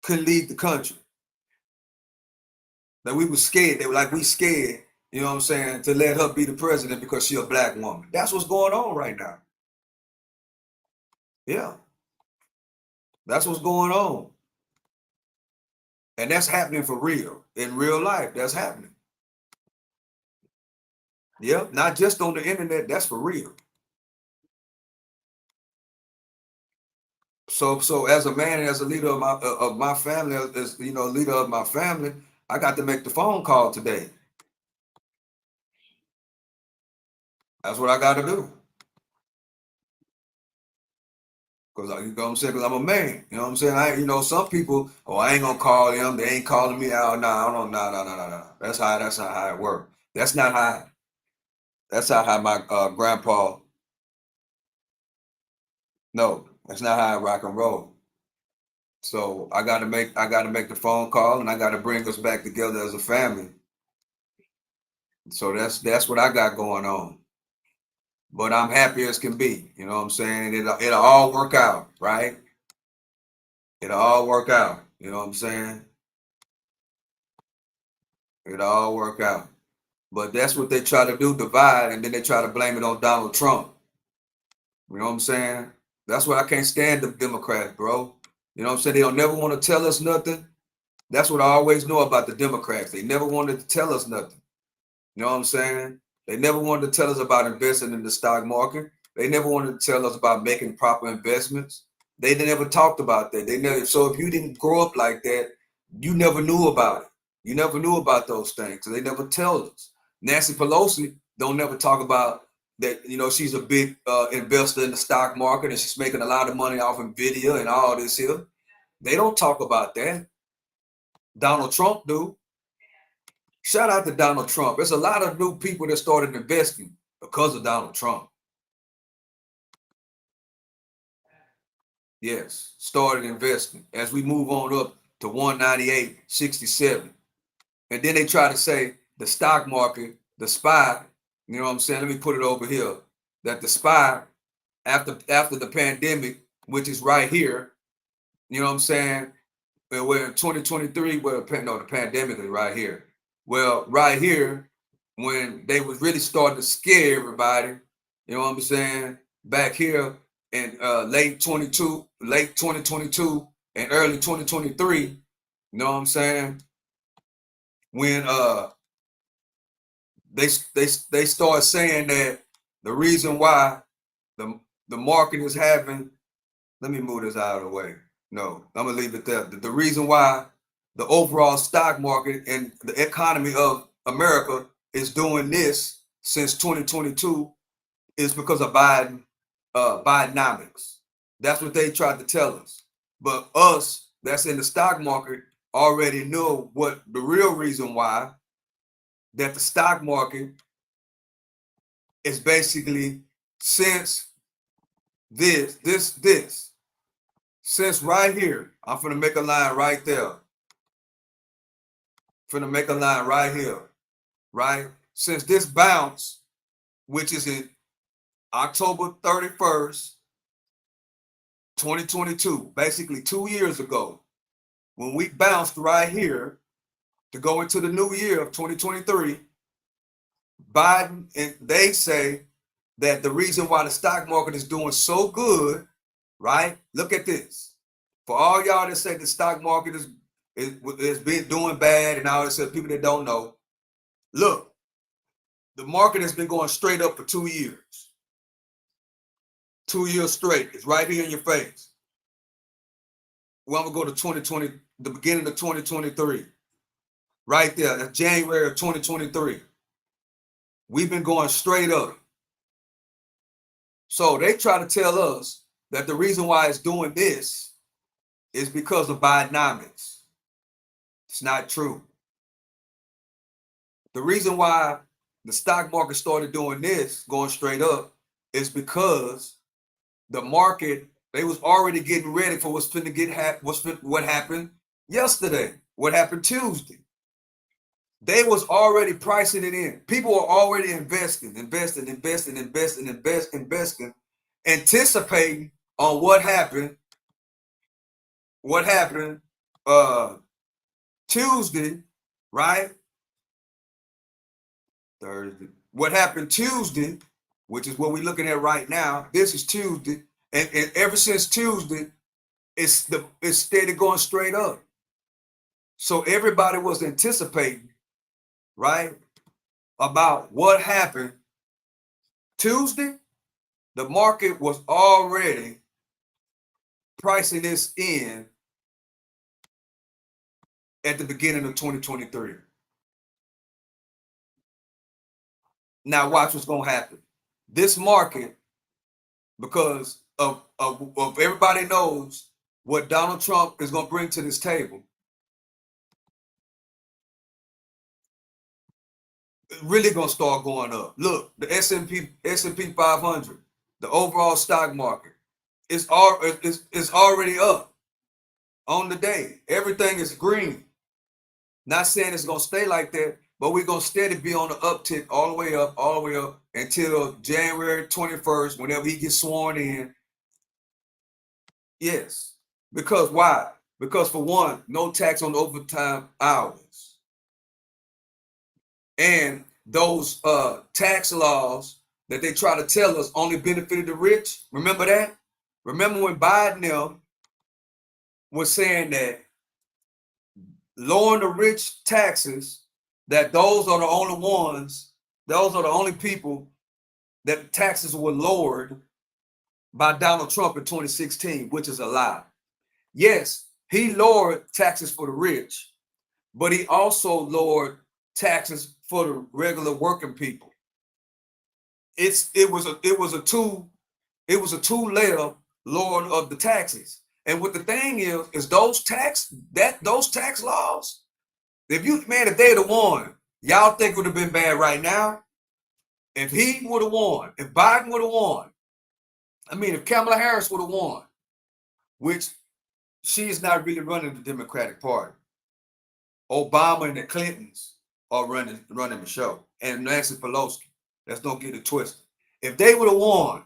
could lead the country. That we were scared. They were like, we scared, you know what I'm saying, to let her be the president because she's a black woman. That's what's going on right now. Yeah, that's what's going on. And that's happening for real. In real life, that's happening. Yeah, not just on the internet, that's for real. So as a man, as a leader of my family, as leader of my family, I got to make the phone call today. That's what I got to do. Cause you know what I'm saying? Cause I'm a man. You know what I'm saying? Some people, oh, I ain't gonna call them. They ain't calling me out. Nah, I don't. Nah, nah, nah, nah, nah. That's not how it works. That's not how my grandpa. No, that's not how I rock and roll. So I gotta make the phone call, and I gotta bring us back together as a family. So that's what I got going on. But I'm happy as can be. You know what I'm saying? It'll all work out, right? It'll all work out. You know what I'm saying? It'll all work out. But that's what they try to do, divide, and then they try to blame it on Donald Trump. You know what I'm saying? That's why I can't stand the Democrats, bro. You know what I'm saying? They don't never want to tell us nothing. That's what I always know about the Democrats. They never wanted to tell us nothing. You know what I'm saying? They never wanted to tell us about investing in the stock market. They never wanted to tell us about making proper investments. They never talked about that. They never. So if you didn't grow up like that, you never knew about it. You never knew about those things. So they never tell us. Nancy Pelosi don't never talk about that. She's a big investor in the stock market and she's making a lot of money off Nvidia and all this here. They don't talk about that. Donald Trump do. Shout out to Donald Trump. There's a lot of new people that started investing because of Donald Trump. Yes, started investing as we move on up to 198.67. And then they try to say the stock market, the SPY, you know what I'm saying? Let me put it over here. That the SPY, after the pandemic, which is right here, you know what I'm saying? We're in 2023, the pandemic is right here. Well, right here, when they was really starting to scare everybody, you know what I'm saying? Back here in late 2022 and early 2023, you know what I'm saying? When they start saying that the reason why the market is having, let me move this out of the way. No, I'm gonna leave it there. The reason why the overall stock market and the economy of America is doing this since 2022 is because of Bidenomics. That's what they tried to tell us. But us that's in the stock market already know what the real reason why that the stock market is basically since since right here. I'm gonna make a line right there. Finna make a line right here, right? Since this bounce, which is in October 31st, 2022, basically 2 years ago, when we bounced right here to go into the new year of 2023, Biden and they say that the reason why the stock market is doing so good, right? Look at this. For all y'all that say the stock market is been doing bad and all this, people that don't know, look, the market has been going straight up for 2 years. 2 years straight. It's right here in your face. Well, I'm gonna go to 2020, the beginning of 2023. Right there. That's January of 2023. We've been going straight up. So they try to tell us that the reason why it's doing this is because of Bidenomics. It's not true. The reason why the stock market started doing this, going straight up, is because the market, they was already getting ready for what's finna get what happened yesterday, what happened Tuesday. They was already pricing it in. People were already investing, anticipating on what happened Tuesday, right? Thursday. What happened Tuesday, which is what we're looking at right now. This is Tuesday, and ever since Tuesday, it's steady going straight up. So everybody was anticipating, right, about what happened Tuesday. The market was already pricing this in at the beginning of 2023. Now watch what's going to happen. This market, because of everybody knows what Donald Trump is going to bring to this table, really going to start going up. Look, the S&P 500, the overall stock market, is already up on the day. Everything is green. Not saying it's going to stay like that, but we're going to steady be on the uptick all the way up until January 21st, whenever he gets sworn in. Yes. Because why? Because for one, no tax on overtime hours. And those tax laws that they try to tell us only benefited the rich. Remember that? Remember when Biden was saying that lowering the rich taxes, that those are the only people that taxes were lowered by Donald Trump in 2016, which is a lie. Yes, he lowered taxes for the rich, but he also lowered taxes for the regular working people. It was a two-layer lowering of the taxes. And what the thing is those tax laws, if they'd have won, y'all think it would have been bad right now? If he would have won, if Biden would have won, if Kamala Harris would have won, which she is not really running the Democratic Party. Obama and the Clintons are running the show, and Nancy Pelosi. Let's don't get it twisted. If they would have won,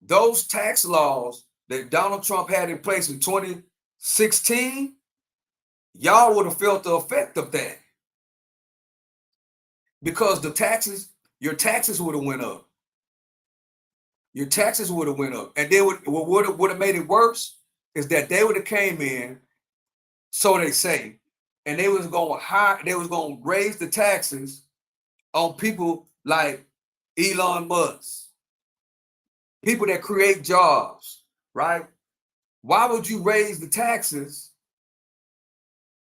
those tax laws that Donald Trump had in place in 2016, y'all would have felt the effect of that. Because your taxes would have went up. your taxes would have went up. And they would have made it worse is that they would have came in, so they say, and they was going to raise the taxes on people like Elon Musk, people that create jobs, right? Why would you raise the taxes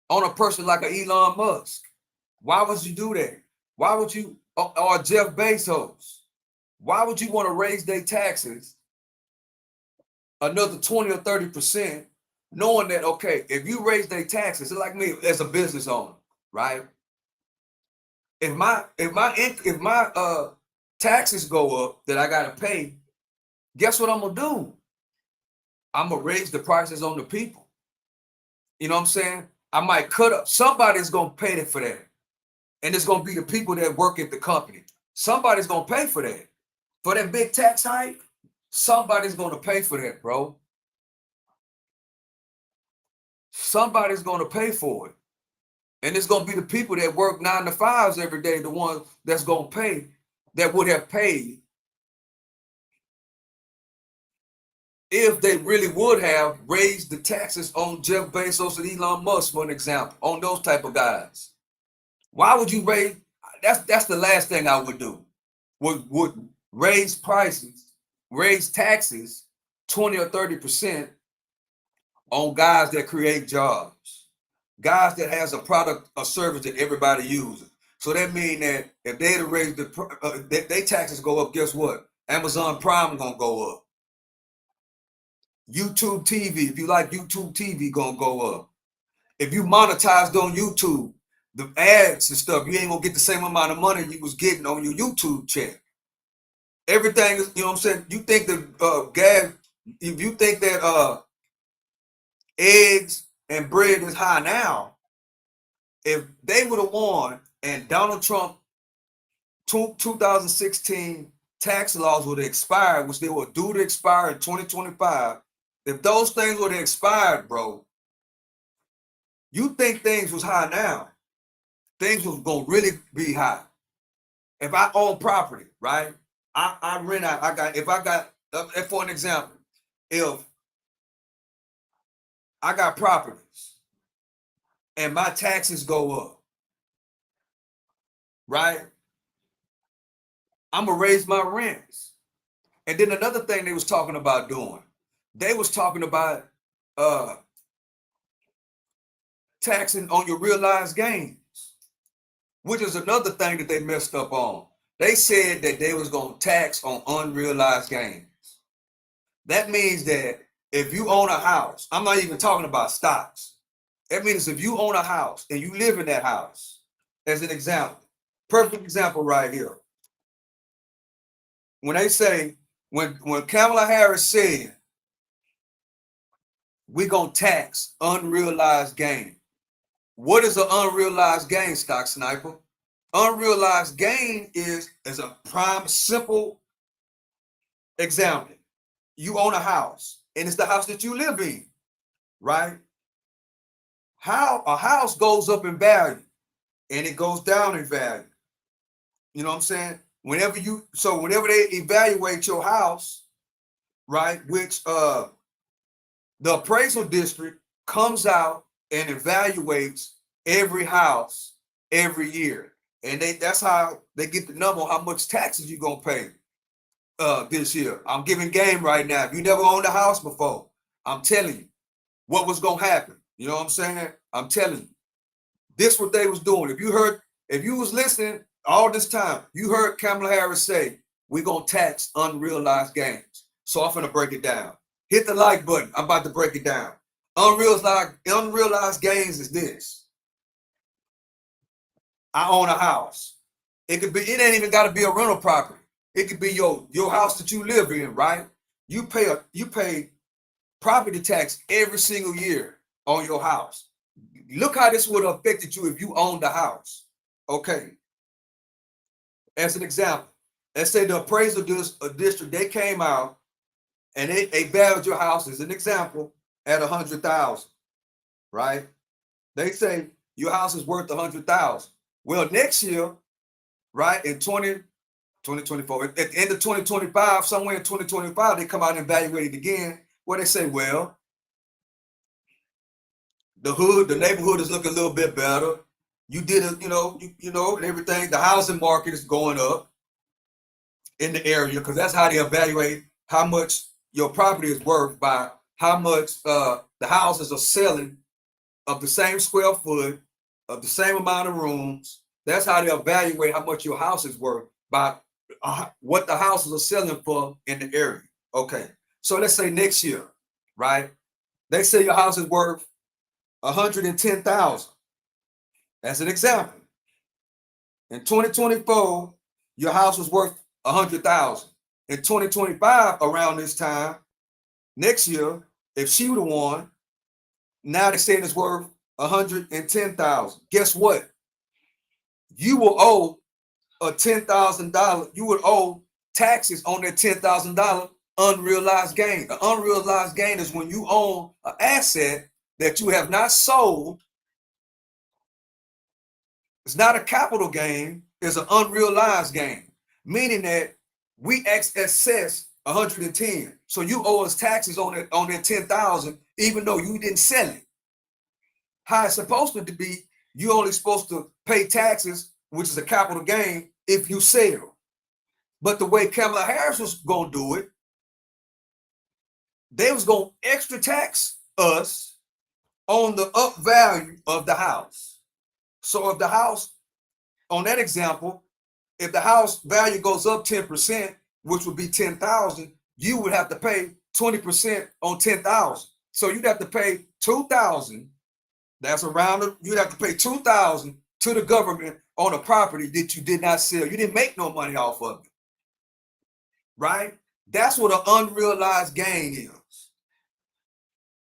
on a person like an Elon Musk? Why would you do that? Why would you, or Jeff Bezos? Why would you want to raise their taxes another 20 or 30%, knowing that, okay, if you raise their taxes, it's like me as a business owner, right? If my taxes go up that I gotta pay, guess what I'm gonna do? I'm gonna raise the prices on the people. You know what I'm saying? I might cut up. Somebody's gonna pay for that, and it's gonna be the people that work at the company. Somebody's gonna pay for that. For that big tax hike, somebody's gonna pay for that, bro. Somebody's gonna pay for it. And it's gonna be the people that work 9 to 5s every day, the ones that's gonna pay, that would have paid if they really would have raised the taxes on Jeff Bezos and Elon Musk, for an example, on those type of guys. Why would you raise? That's the last thing I would do. Would raise prices, raise taxes 20 or 30% on guys that create jobs, guys that has a product or service that everybody uses. So that means that if they to raise their taxes go up, guess what? Amazon Prime gonna go up. YouTube TV, if you like YouTube TV, gonna go up. If you monetized on YouTube, the ads and stuff, you ain't gonna get the same amount of money you was getting on your YouTube check. Everything is, you know what I'm saying? You think that gas, if you think that eggs and bread is high now, if they would have won and Donald Trump 2016 tax laws would have expired, which they were due to expire in 2025, if those things would have expired, bro, you think things was high now, things was gonna really be high. If I own property, right? I rent out, for an example, if I got properties and my taxes go up, right? I'm gonna raise my rents. And then another thing they was talking about doing, they was talking about taxing on your realized gains, which is another thing that they messed up on. They said that they was gonna tax on unrealized gains. That means that if you own a house, I'm not even talking about stocks. That means if you own a house and you live in that house, as an example, perfect example right here. When they say, when Kamala Harris said, we're gonna tax unrealized gain. What is an unrealized gain, Stock Sniper? Unrealized gain is a prime, simple example. You own a house, and it's the house that you live in, right? How a house goes up in value and it goes down in value. You know what I'm saying? Whenever they evaluate your house, right, which the appraisal district comes out and evaluates every house every year. And that's how they get the number on how much taxes you're gonna pay this year. I'm giving game right now. If you never owned a house before, I'm telling you what was gonna happen. You know what I'm saying? I'm telling you. This what they was doing. If you was listening all this time, you heard Kamala Harris say, we're gonna tax unrealized gains. So I'm gonna break it down. Hit the like button. I'm about to break it down. Unrealized gains is this. I own a house. It ain't even gotta be a rental property. It could be your house that you live in, right? You pay property tax every single year on your house. Look how this would have affected you if you owned the house. Okay. As an example, let's say the appraisal district, they came out and they valued your house, as an example, at 100,000, right? They say your house is worth 100,000. Well, next year, right, in 2024. At the end of 2025, somewhere in 2025, they come out and evaluate it again. Where they say, well, the neighborhood is looking a little bit better. You did it, and everything. The housing market is going up in the area because that's how they evaluate how much your property is worth by how much the houses are selling of the same square foot, of the same amount of rooms. That's how they evaluate how much your house is worth by what the houses are selling for in the area. Okay, so let's say next year, right? They say your house is worth 110,000. As an example, in 2024, your house was worth 100,000. In 2025, around this time, next year, if she would have won, now they're saying it's worth 110,000. Guess what? You will owe a $10,000. You would owe taxes on that $10,000 unrealized gain. The unrealized gain is when you own an asset that you have not sold. It's not a capital gain, it's an unrealized gain, meaning that we assess 110. So you owe us taxes on that 10,000, even though you didn't sell it. How it's supposed to be, you only supposed to pay taxes, which is a capital gain, if you sell. But the way Kamala Harris was going to do it, they was going to extra tax us on the up value of the house. So if the house, on that example, if the house value goes up 10%, which would be 10,000, you would have to pay 20% on 10,000. So you'd have to pay 2,000. That's around, you'd have to pay 2,000 to the government on a property that you did not sell. You didn't make no money off of it, right? That's what an unrealized gain is,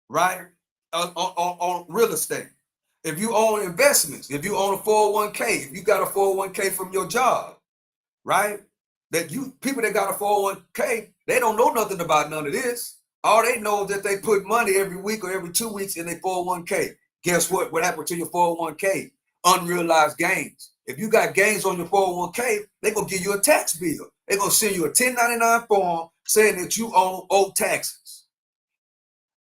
right? On real estate. If you own investments, if you own a 401k, if you got a 401k from your job, right? That people that got a 401k, they don't know nothing about none of this. All they know is that they put money every week or every 2 weeks in their 401k. Guess what? What happened to your 401k? Unrealized gains. If you got gains on your 401k, they're going to give you a tax bill. They're going to send you a 1099 form saying that you owe taxes.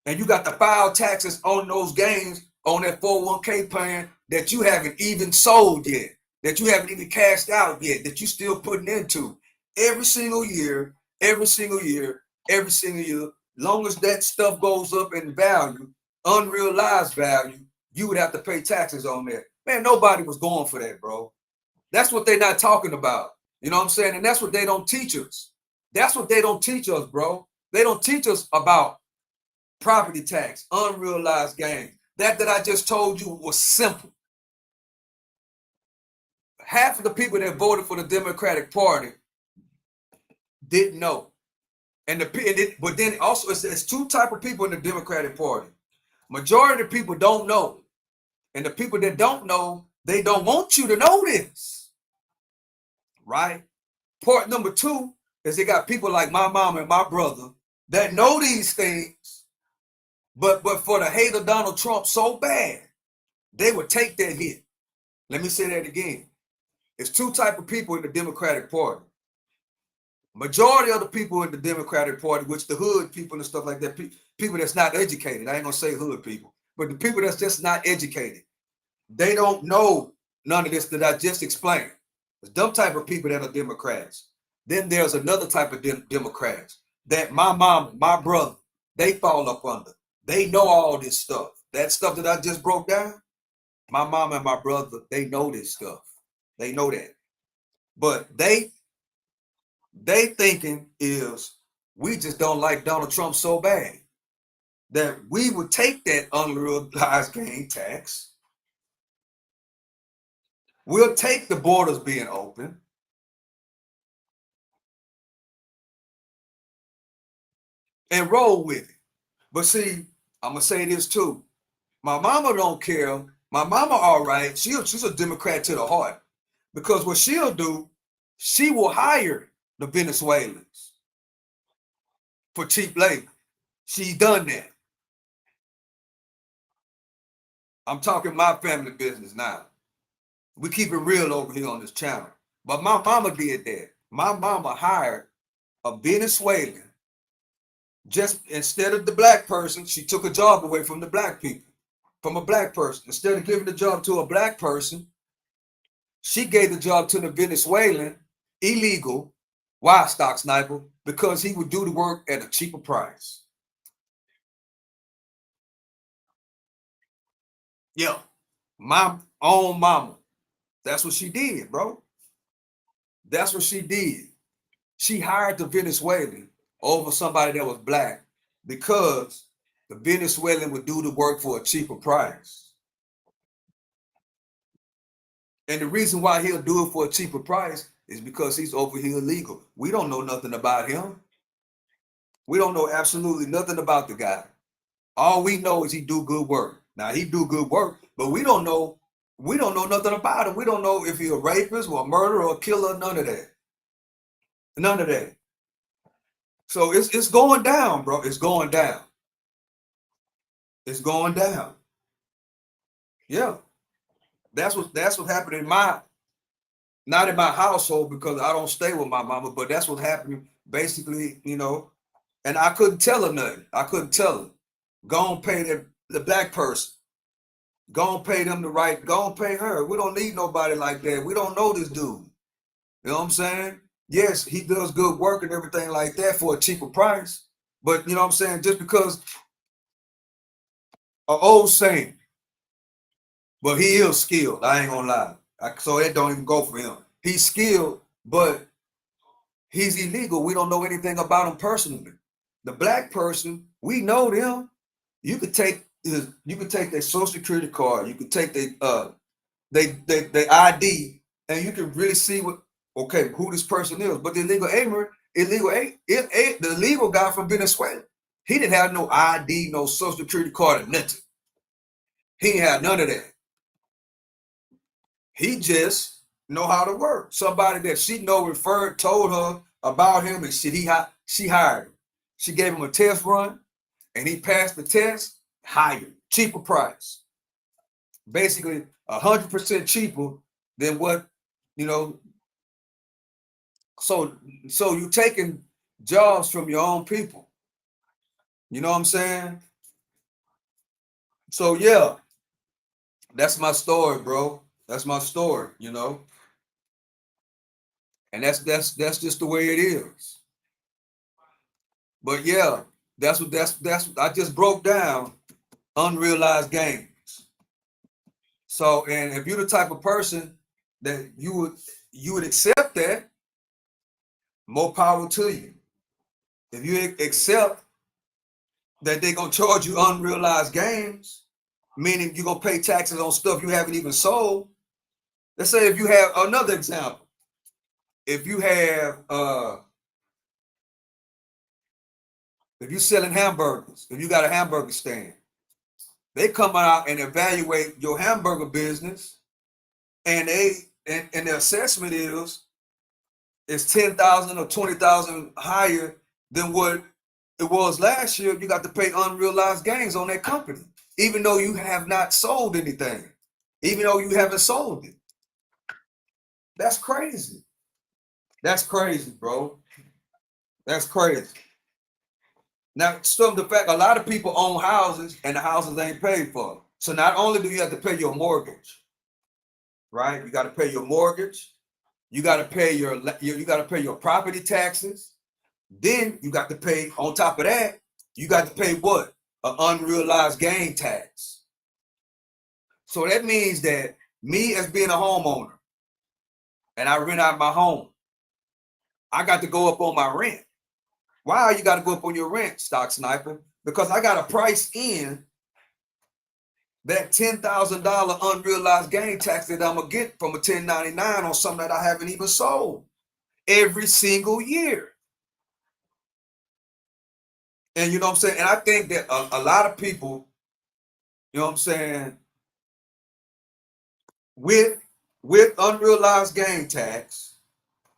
And you got to file taxes on those gains on that 401k plan that you haven't even sold yet, that you haven't even cashed out yet, that you still putting into every single year, every single year, every single year. Long as that stuff goes up in value, unrealized value, you would have to pay taxes on that. Man, nobody was going for that, bro. That's what they're not talking about. You know what I'm saying? And that's what they don't teach us. That's what they don't teach us, bro. They don't teach us about property tax, unrealized gain. That I just told you was simple. Half of the people that voted for the Democratic Party didn't know. But then also it's two type of people in the Democratic Party. Majority of people don't know. And the people that don't know, they don't want you to know this. Right? Part number two is they got people like my mom and my brother that know these things, but for the hate of Donald Trump so bad, they would take that hit. Let me say that again. It's two type of people in the Democratic Party. Majority of the people in the Democratic Party, which the hood people and stuff like that, people that's not educated, I ain't gonna say hood people, but the people that's just not educated, they don't know none of this that I just explained. There's them type of people that are Democrats. Then there's another type of Democrats that my mom, my brother, they fall up under. They know all this stuff. That stuff that I just broke down, my mom and my brother, they know this stuff. They know that. But they thinking is we just don't like Donald Trump so bad that we would take that unrealized gain tax. We'll take the borders being open. And roll with it. But see, I'm going to say this too. My mama don't care. My mama all right. She's a Democrat to the heart. Because what she'll do, she will hire the Venezuelans for cheap labor. She's done that. I'm talking my family business now. We keep it real over here on this channel. But my mama did that. My mama hired a Venezuelan. Just instead of the black person, she took a job away from the black people, from a black person. Instead of giving the job to a black person, she gave the job to the Venezuelan, illegal, wild stock sniper, because he would do the work at a cheaper price. Yeah, my own mama. That's what she did, bro. That's what she did. She hired the Venezuelan over somebody that was black because the Venezuelan would do the work for a cheaper price. And the reason why he'll do it for a cheaper price is because he's over here illegal. We don't know nothing about him. We don't know absolutely nothing about the guy. All we know is he do good work. Now he do good work, but we don't know nothing about him. We don't know if he a rapist or a murderer or a killer, none of that. None of that. So it's going down, bro. It's going down. It's going down. Yeah. That's what happened in my not in my household because I don't stay with my mama, but that's what happened basically, and I couldn't tell her nothing. I couldn't tell her. Go and pay the black person. Go and pay them the right. Go and pay her. We don't need nobody like that. We don't know this dude. You know what I'm saying? Yes, he does good work and everything like that for a cheaper price. But you know what I'm saying? Just because an old saying, but he is skilled. I ain't gonna lie. So it don't even go for him. He's skilled, but he's illegal. We don't know anything about him personally. The black person, we know them. You could take their social security card. You could take their ID, and you can really see who this person is. But the the illegal guy from Venezuela, he didn't have no ID, no social security card, or nothing. He didn't have none of that. He just know how to work. Somebody that she told her about him, and she hired him. She gave him a test run, and he passed the test. Hired, cheaper price, basically 100% cheaper than what you know. So you taking jobs from your own people. You know what I'm saying? So yeah, that's my story, bro. That's my story. And that's just the way it is. But yeah, that's what I just broke down unrealized gains. So, and if you're the type of person that you would accept that, more power to you. If you accept that they're gonna charge you unrealized gains, meaning you're gonna pay taxes on stuff you haven't even sold. Let's say if you have another example, if you have if you're selling hamburgers, if you got a hamburger stand, they come out and evaluate your hamburger business, and the assessment is 10,000 or 20,000 higher than what it was last year. You got to pay unrealized gains on that company, even though you have not sold anything, even though you haven't sold it. That's crazy. That's crazy, bro. That's crazy. Now, the fact a lot of people own houses and the houses ain't paid for. So not only do you have to pay your mortgage, right? You got to pay your mortgage. You got to pay your property taxes. Then you got to pay, on top of that, you got to pay what? An unrealized gain tax. So that means that me as being a homeowner and I rent out my home, I got to go up on my rent. Why you got to go up on your rent, Stock Sniper? Because I got to price in that $10,000 unrealized gain tax that I'm going to get from a 1099 on something that I haven't even sold every single year. And you know what I'm saying? And I think that a lot of people, you know what I'm saying, with unrealized gain tax,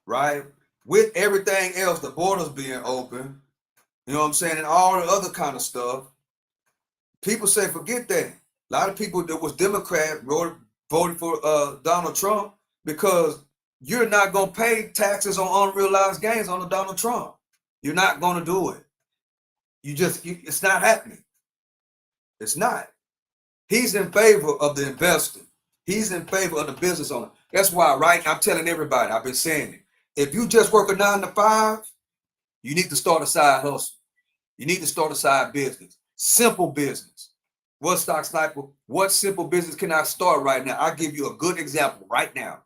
right? With everything else, the borders being open, you know what I'm saying, and all the other kind of stuff, people say forget that. A lot of people that was Democrat voted for Donald Trump because You're not going to pay taxes on unrealized gains on the Donald Trump. You're not going to do it. It's not happening. It's not. He's in favor of the investor. He's in favor of the business owner. That's why, right? I'm telling everybody, I've been saying it. If you just work a 9 to 5, you need to start a side hustle. You need to start a side business. Simple business. What Stock Sniper? What simple business can I start right now? I'll give you a good example right now.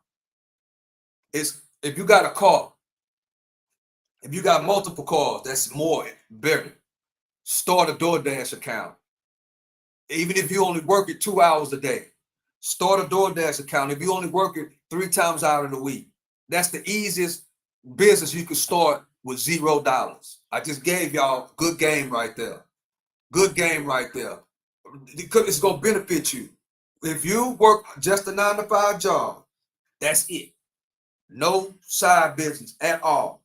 It's if you got a car, if you got multiple cars, that's more better. Start a DoorDash account. Even if you only work it 2 hours a day, start a DoorDash account. If you only work it 3 times out of the week, that's the easiest business you can start with $0. I just gave y'all good game right there. Good game right there. It's going to benefit you. If you work just a 9 to 5 job, that's it. No side business at all.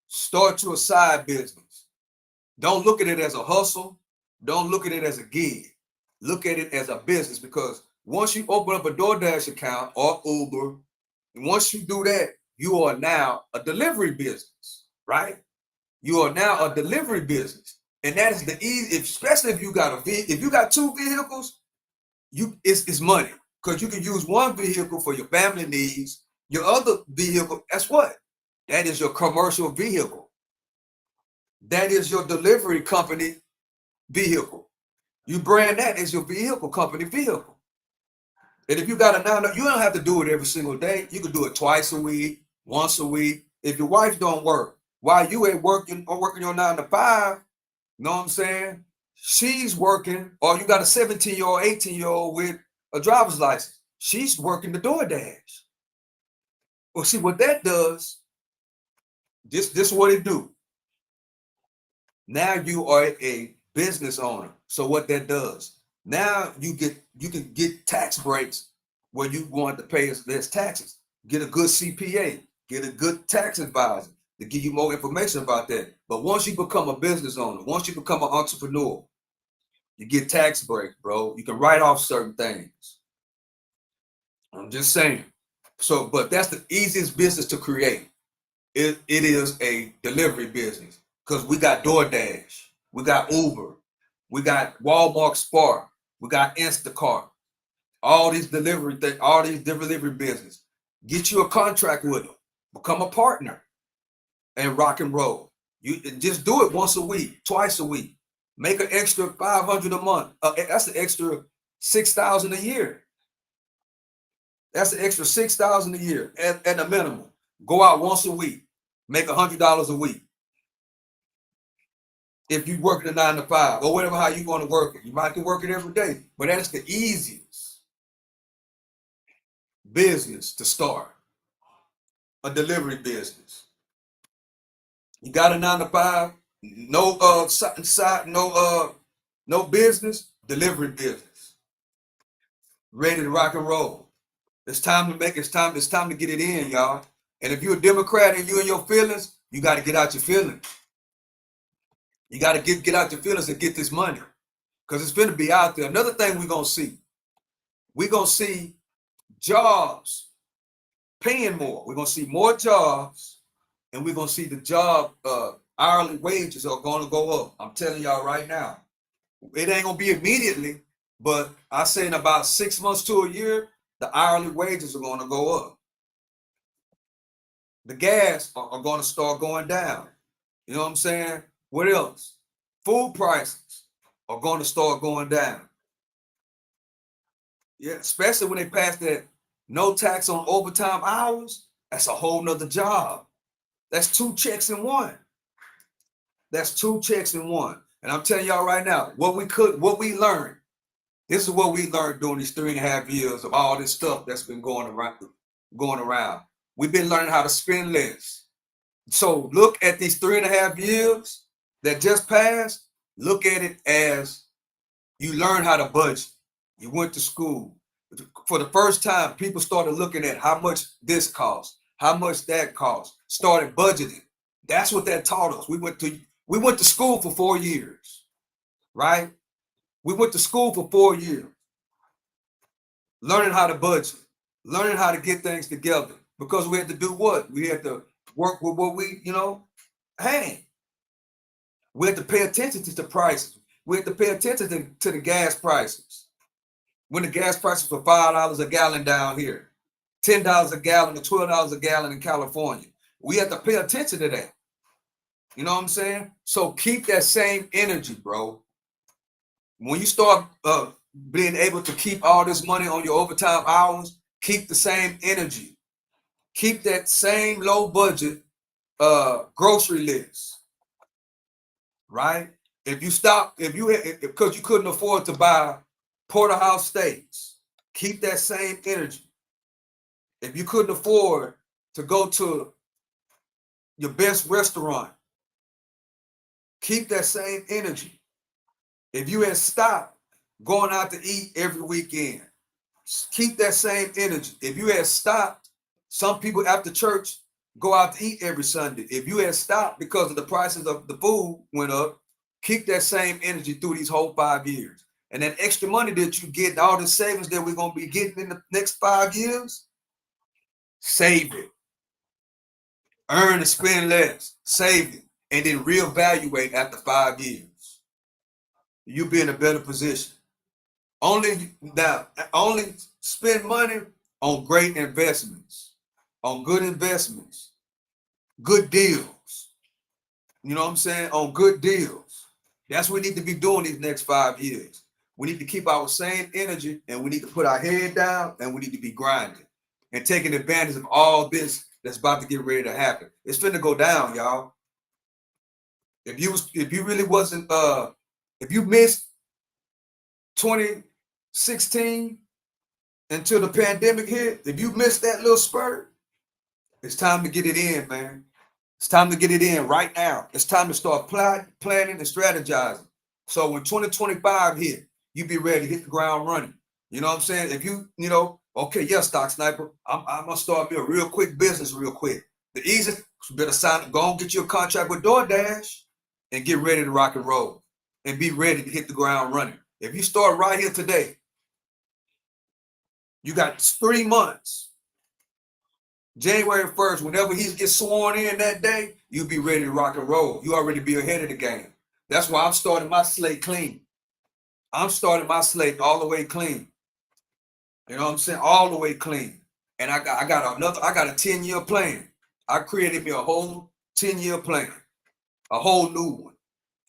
Start to a side business. Don't look at it as a hustle. Don't look at it as a gig. Look at it as a business, because once you open up a DoorDash account or Uber, and once you do that, you are now a delivery business, right? You are now a delivery business. And that is the easy, especially if you got if you got 2 vehicles, it's money, because you can use one vehicle for your family needs. Your other vehicle, that's what? That is your commercial vehicle. That is your delivery company vehicle. You brand that as your vehicle company vehicle. And if you got a you don't have to do it every single day. You can do it twice a week, once a week. If your wife don't work, while you at work, you're working your 9 to 5, you know what I'm saying? She's working, or you got a 17-year-old, 18-year-old with a driver's license. She's working the DoorDash. Well, see what that does. This is what it do. Now you are a business owner. So what that does, now you can get tax breaks where you want to pay less taxes. Get a good CPA, get a good tax advisor to give you more information about that. But once you become a business owner, once you become an entrepreneur, you get tax breaks, bro. You can write off certain things. I'm just saying. So, but that's the easiest business to create. It is a delivery business, because we got DoorDash, we got Uber, we got Walmart Spark, we got Instacart, all these delivery things, all these delivery business. Get you a contract with them, become a partner, and rock and roll. You just do it once a week, twice a week. Make an extra 500 a month. That's an extra 6,000 a year. That's an extra 6,000 a year at a minimum. Go out once a week, make $100 a week. If you work a 9 to 5 or whatever, how you want to work it, you might can work it every day, but that's the easiest business to start. A delivery business. You got a 9 to 5, no side, no business, delivery business. Ready to rock and roll. It's time to it's time to get it in, y'all. And if you're a Democrat and you in your feelings, you got to get out your feelings. You got to get out your feelings and get this money, because it's going to be out there. Another thing we're going to see jobs paying more. We're going to see more jobs, and we're going to see the job hourly wages are going to go up. I'm telling y'all right now. It ain't going to be immediately, but I say in about 6 months to a year, the hourly wages are going to go up. The gas are going to start going down. You know what I'm saying? What else? Food prices are going to start going down. Yeah, especially when they pass that no tax on overtime hours. That's a whole nother job. That's 2 checks in one. That's 2 checks in one. And I'm telling y'all right now, what we learned. This is what we learned during these 3.5 years of all this stuff that's been going around. We've been learning how to spend less. So look at these 3.5 years that just passed. Look at it as you learn how to budget. You went to school. For the first time, people started looking at how much this costs, how much that costs, started budgeting. That's what that taught us. We went to school for 4 years, right? We went to school for 4 years, learning how to budget, learning how to get things together. because we had to do what? We had to work with what we, had. We had to pay attention to the prices. We had to pay attention to the gas prices. When the gas prices were $5 a gallon down here, $10 a gallon or $12 a gallon in California. We have to pay attention to that. You know what I'm saying? So keep that same energy, bro. When you start being able to keep all this money on your overtime hours, keep the same energy. Keep that same low budget grocery list, right? If you stop, because you couldn't afford to buy porterhouse steaks, keep that same energy. If you couldn't afford to go to your best restaurant, keep that same energy. If you had stopped going out to eat every weekend, keep that same energy. If you had stopped, some people after church go out to eat every Sunday. If you had stopped because of the prices of the food went up, keep that same energy through these whole 5 years. And that extra money that you get, all the savings that we're going to be getting in the next 5 years, save it. Earn and spend less, save it, and then reevaluate after 5 years. You'll be in a better position. Only spend money on great investments, on good investments, good deals. You know what I'm saying? On good deals. That's what we need to be doing these next 5 years. We need to keep our same energy, and we need to put our head down, and we need to be grinding and taking advantage of all this that's about to get ready to happen. It's finna go down, y'all. If you really wasn't if you missed 2016 until the pandemic hit, if you missed that little spurt, it's time to get it in, man. It's time to get it in right now. It's time to start planning and strategizing. So when 2025 hit, you be ready to hit the ground running. You know what I'm saying? If okay, yeah, Stock Sniper, I'm gonna start me a real quick business real quick. The easiest, you better go and get you a contract with DoorDash and get ready to rock and roll and be ready to hit the ground running. If you start right here today, you got 3 months. January 1st, whenever he gets sworn in that day, you'll be ready to rock and roll. You already be ahead of the game. That's why I'm starting my slate clean. I'm starting my slate all the way clean. You know what I'm saying? All the way clean. And I got a 10-year plan. I created me a whole 10-year plan, a whole new one.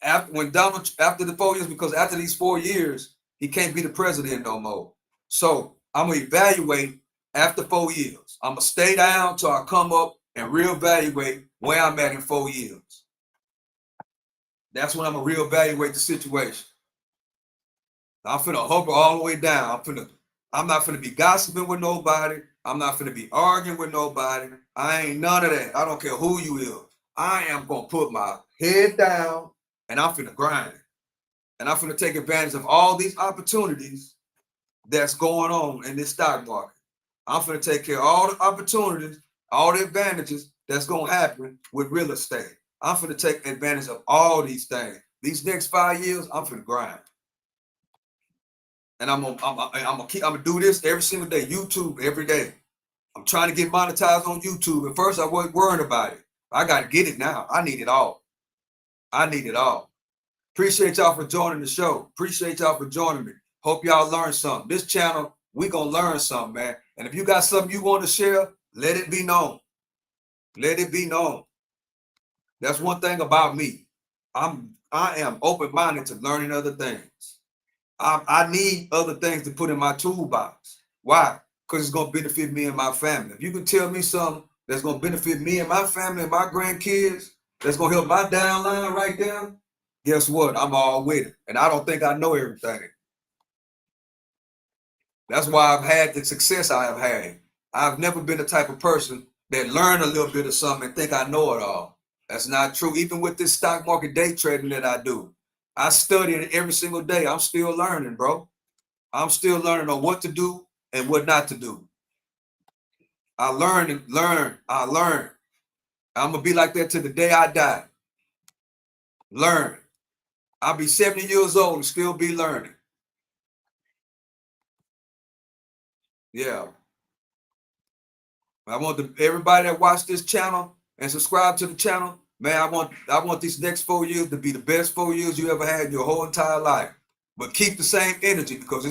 After the 4 years, because after these 4 years, he can't be the president no more. So I'm gonna evaluate after 4 years. I'm gonna stay down till I come up and reevaluate where I'm at in 4 years. That's when I'm gonna reevaluate the situation. I'm finna hover all the way down. I'm not finna be gossiping with nobody. I'm not finna be arguing with nobody. I ain't none of that. I don't care who you is. I am gonna put my head down and I'm finna grind. And I'm finna take advantage of all these opportunities that's going on in this stock market. I'm finna take care of all the opportunities, all the advantages that's gonna happen with real estate. I'm finna take advantage of all these things. These next 5 years, I'm finna grind. And I'm gonna do this every single day. YouTube every day. I'm trying to get monetized on YouTube. At first, I wasn't worried about it. I got to get it now. I need it all. I need it all. Appreciate y'all for joining the show. Appreciate y'all for joining me. Hope y'all learned something. This channel, we gonna learn something, man. And if you got something you want to share, let it be known. Let it be known. That's one thing about me. I am open-minded to learning other things. I need other things to put in my toolbox. Why? Because it's going to benefit me and my family. If you can tell me something that's going to benefit me and my family and my grandkids, that's going to help my downline right there, guess what? I'm all with it. And I don't think I know everything. That's why I've had the success I have had. I've never been the type of person that learn a little bit of something and think I know it all. That's not true. Even with this stock market day trading that I do, I study it every single day. I'm still learning, bro. I'm still learning on what to do and what not to do. I learn and learn. I learn. I'm gonna be like that till the day I die. Learn. I'll be 70 years old and still be learning. Yeah. I want everybody that watch this channel and subscribe to the channel, man. I want these next 4 years to be the best 4 years you ever had in your whole entire life. But keep the same energy because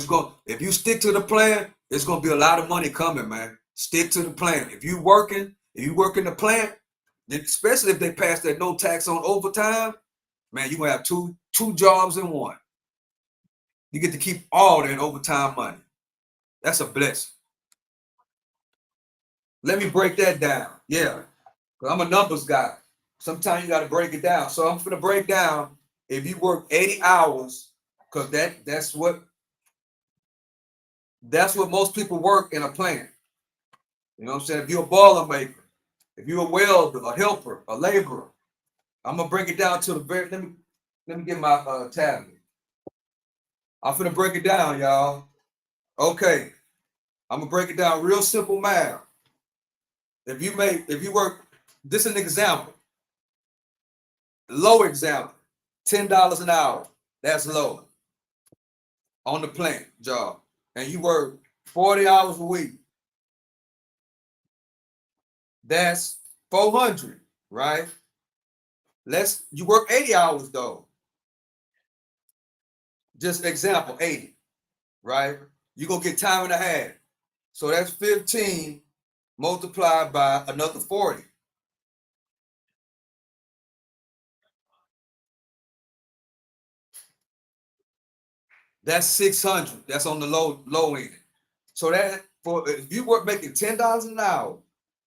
if you stick to the plan, it's gonna be a lot of money coming, man. Stick to the plan. If you working the plant, especially if they pass that no tax on overtime, man, you gonna have two jobs in one. You get to keep all that overtime money. That's a blessing. Let me break that down. Yeah, because I'm a numbers guy. Sometimes you got to break it down. So I'm going to break down if you work 80 hours, because that's what most people work in a plant. You know what I'm saying? If you're a boiler maker, if you're a welder, a helper, a laborer, I'm gonna break it down to the very. Let me get my tablet. I'm gonna break it down, y'all. Okay, I'm gonna break it down real simple math. If you work, this is an example. Low example, $10 an hour. That's low on the plant job, and you work 40 hours a week. That's 400, right? You work 80 hours though. Just example, 80, right? You're gonna get time and a half. So that's 15 multiplied by another 40. That's 600. That's on the low end. So that for if you work making $10 an hour,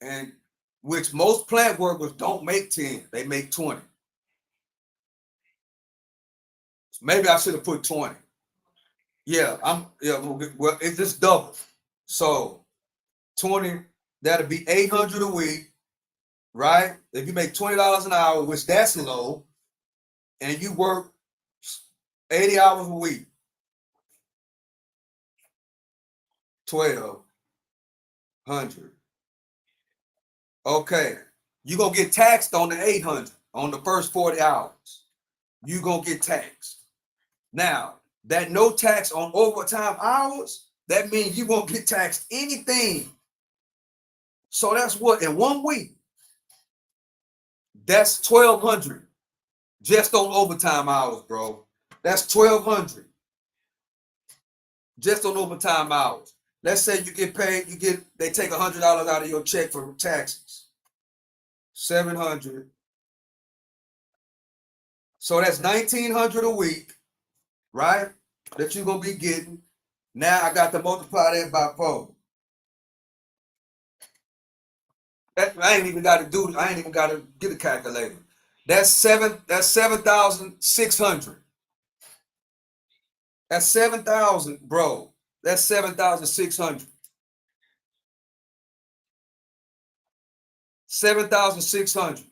and which most plant workers don't make 10, they make 20. Maybe I should have put 20. Yeah, well, it's just double. So 20, that'll be 800 a week, right? If you make $20 an hour, which that's low, and you work 80 hours a week, 1,200. Okay, you're gonna get taxed on the 800 on the first 40 hours. You're gonna get taxed. Now, that no tax on overtime hours, that means you won't get taxed anything. So that's what in 1 week, that's 1,200 just on overtime hours, bro. That's 1,200 just on overtime hours. Let's say you get paid, they take $100 out of your check for taxes. 700. So that's 1,900 a week, right? That you're gonna be getting. Now I got to multiply that by 4. I ain't even got to get a calculator. That's 7,600. That's 7,000, bro. That's 7,600. 7,600.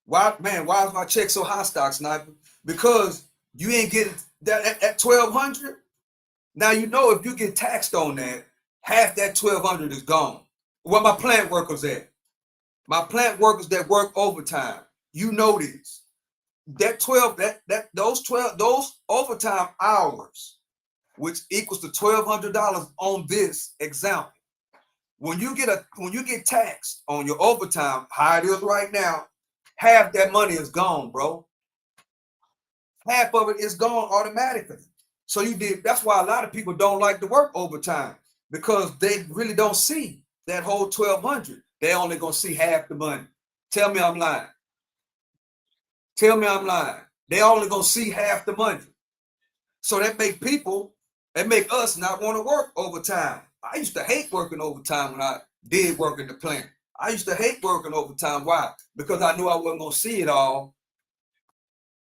Why, man? Why is my check so high, Stock Sniper? Because you ain't getting that at 1,200. Now you know if you get taxed on that, half that 1,200 is gone. Where my plant workers at? My plant workers that work overtime. You know this. Those overtime hours, which equals to $1,200 on this example. When you get taxed on your overtime, how it is right now, half that money is gone, bro. Half of it is gone automatically. So that's why a lot of people don't like to work overtime, because they really don't see that whole 1,200. They only gonna see half the money. Tell me I'm lying. Tell me I'm lying. They only gonna see half the money. So that make us not want to work overtime. I used to hate working overtime when I did work in the plant. I used to hate working overtime. Why? Because I knew I wasn't gonna see it all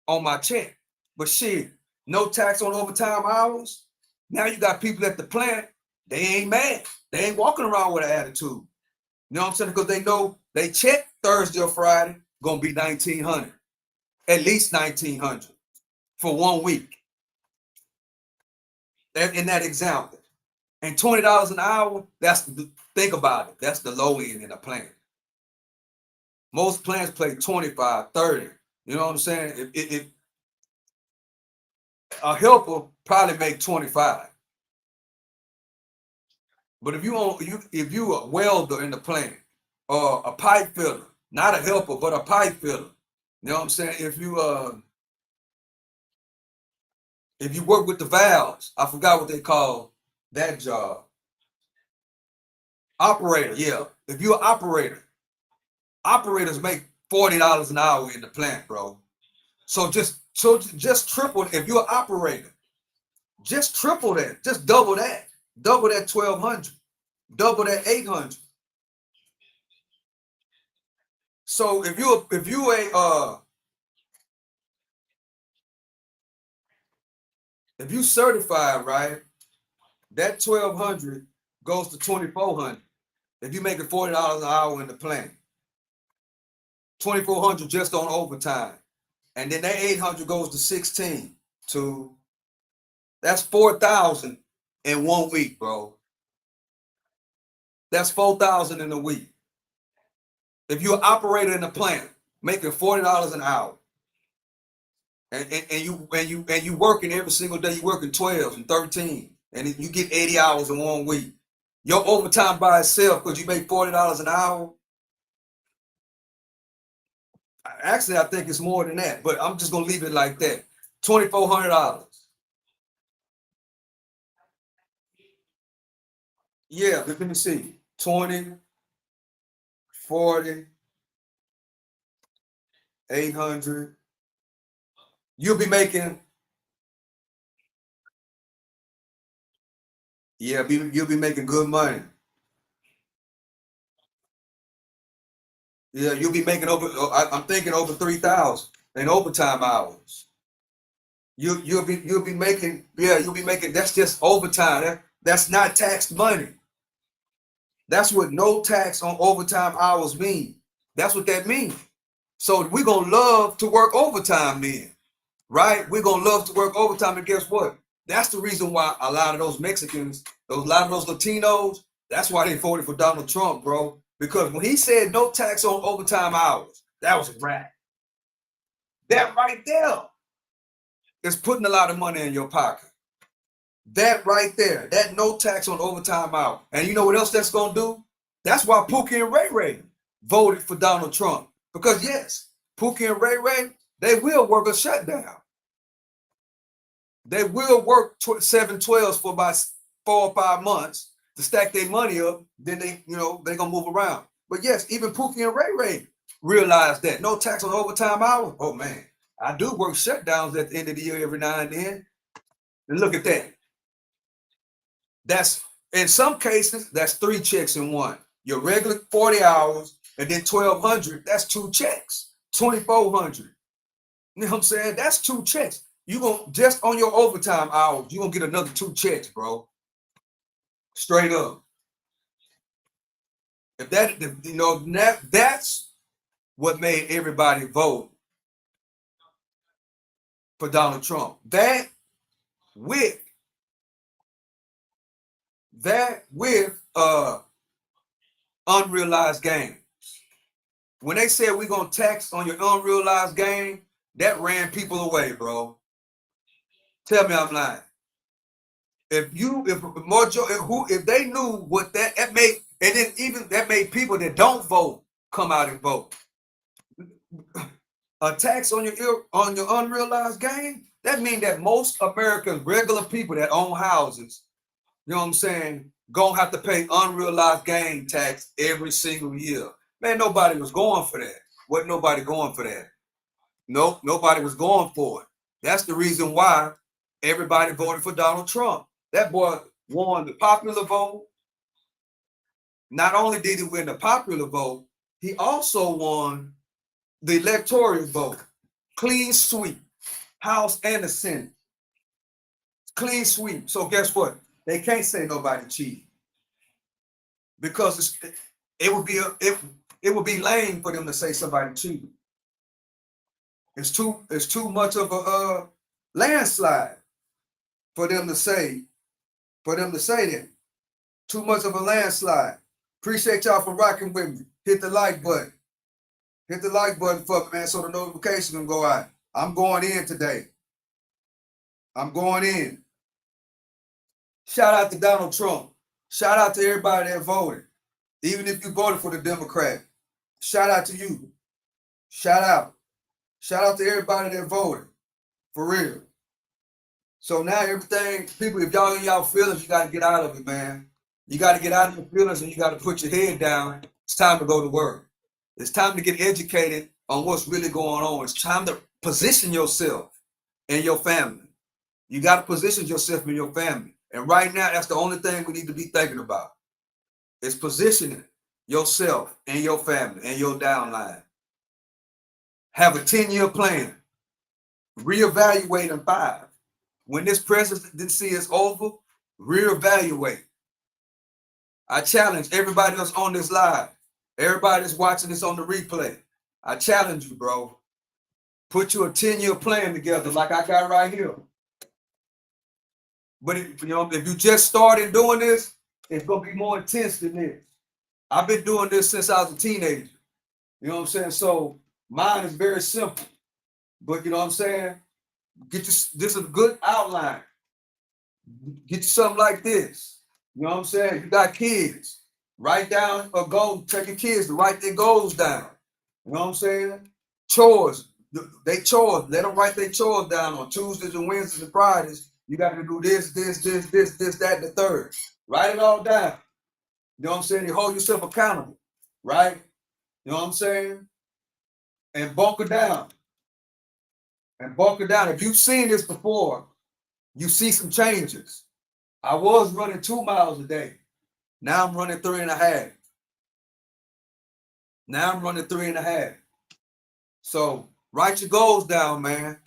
on my check. But shit, no tax on overtime hours. Now you got people at the plant, they ain't mad. They ain't walking around with an attitude. You know what I'm saying? Because they know they check Thursday or Friday gonna be 1,900, at least 1,900 for 1 week. In that example, and $20 an hour. Think about it. That's the low end in a plant. Most plants play 25, 30. You know what I'm saying? If a helper probably make 25. But if you a welder in the plant, or a pipe fitter, not a helper, but a pipe fitter. You know what I'm saying? If you work with the valves, I forgot what they call that job. Operator, yeah. If you're an operator, operators make $40 an hour in the plant, bro. So just triple. If you're an operator, just triple that. Just double that. Double that 1,200. Double that 800. So if you certified, right, that 1,200 goes to 2,400. If you make it $40 an hour in the plant, 2,400 just on overtime, and then that 800 goes to 16. To That's 4,000 in 1 week, bro. That's 4,000 in a week. If you're an operator in the plant making $40 an hour, and you working every single day, you working 12 and 13, and you get 80 hours in 1 week. Your overtime by itself, because you make $40 an hour. Actually, I think it's more than that, but I'm just gonna leave it like that. $2,400. Yeah, let me see. 20, 40, 800. You'll be making, yeah, you'll be making good money. Yeah, you'll be making over. I'm thinking over 3,000 in overtime hours. You'll be making, yeah, you'll be making. That's just overtime. That's not taxed money. That's what no tax on overtime hours mean. That's what that means. So we're gonna love to work overtime then, right? We're gonna love to work overtime, and guess what? That's the reason why a lot of those Mexicans, a lot of those Latinos, that's why they voted for Donald Trump, bro. Because when he said no tax on overtime hours, that was a wrap. That right there is putting a lot of money in your pocket. That right there, that no tax on overtime hours. And you know what else that's gonna do? That's why Pookie and Ray Ray voted for Donald Trump. Because yes, Pookie and Ray Ray, they will work a shutdown. They will work 7/12s for about 4 or 5 months to stack their money up. Then they're gonna move around. But yes, even Pookie and Ray Ray realized that no tax on overtime hours. Oh man, I do work shutdowns at the end of the year every now and then. And look at that. That's, in some cases, that's 3 checks in one. Your regular 40 hours and then 1,200. That's 2 checks. 2,400. You know what I'm saying? That's 2 checks. You gonna just on your overtime hours, you gonna get another 2 checks, bro. Straight up. If that's what made everybody vote for Donald Trump. With that with unrealized gain. When they said we're gonna tax on your unrealized gain, that ran people away, bro. Tell me I'm lying. If they knew what that made, and then even that made people that don't vote come out and vote. A tax on your unrealized gain, that means that most Americans, regular people that own houses, you know what I'm saying, gonna have to pay unrealized gain tax every single year. Man, nobody was going for that. Wasn't nobody going for that. Nope, nobody was going for it. That's the reason why everybody voted for Donald Trump. That boy won the popular vote. Not only did he win the popular vote, he also won the electoral vote. Clean sweep, House and the Senate. Clean sweep. So guess what? They can't say nobody cheated because it would be lame for them to say somebody cheated. It's too much of a landslide for them to say that. Too much of a landslide. Appreciate y'all for rocking with me. Hit the like button. Hit the like button for me, man, so the notification can go out. I'm going in today. I'm going in. Shout out to Donald Trump. Shout out to everybody that voted. Even if you voted for the Democrat, shout out to you. Shout out. Shout out to everybody that voted. For real. So now everything, people, if y'all in y'all feelings, you got to get out of it, man. You got to get out of your feelings and you got to put your head down. It's time to go to work. It's time to get educated on what's really going on. It's time to position yourself and your family. You got to position yourself in your family. And right now, that's the only thing we need to be thinking about. Is positioning yourself and your family and your downline. Have a 10-year plan. Reevaluate in 5. When this presidency is over, reevaluate. I challenge everybody that's on this live, everybody that's watching this on the replay. I challenge you, bro. Put you a 10-year plan together like I got right here. But if you just started doing this, it's going to be more intense than this. I've been doing this since I was a teenager. You know what I'm saying? So mine is very simple. But you know what I'm saying? This is a good outline. Get you something like this. You know what I'm saying? You got kids. Write down a goal. Tell your kids to write their goals down. You know what I'm saying? Chores. They chores. Let them write their chores down on Tuesdays and Wednesdays and Fridays. You got to do this, that, and the third. Write it all down. You know what I'm saying? You hold yourself accountable. Right? You know what I'm saying? And bunker down. If you've seen this before, you see some changes. I was running 2 miles a day. Now I'm running 3.5. So write your goals down, man.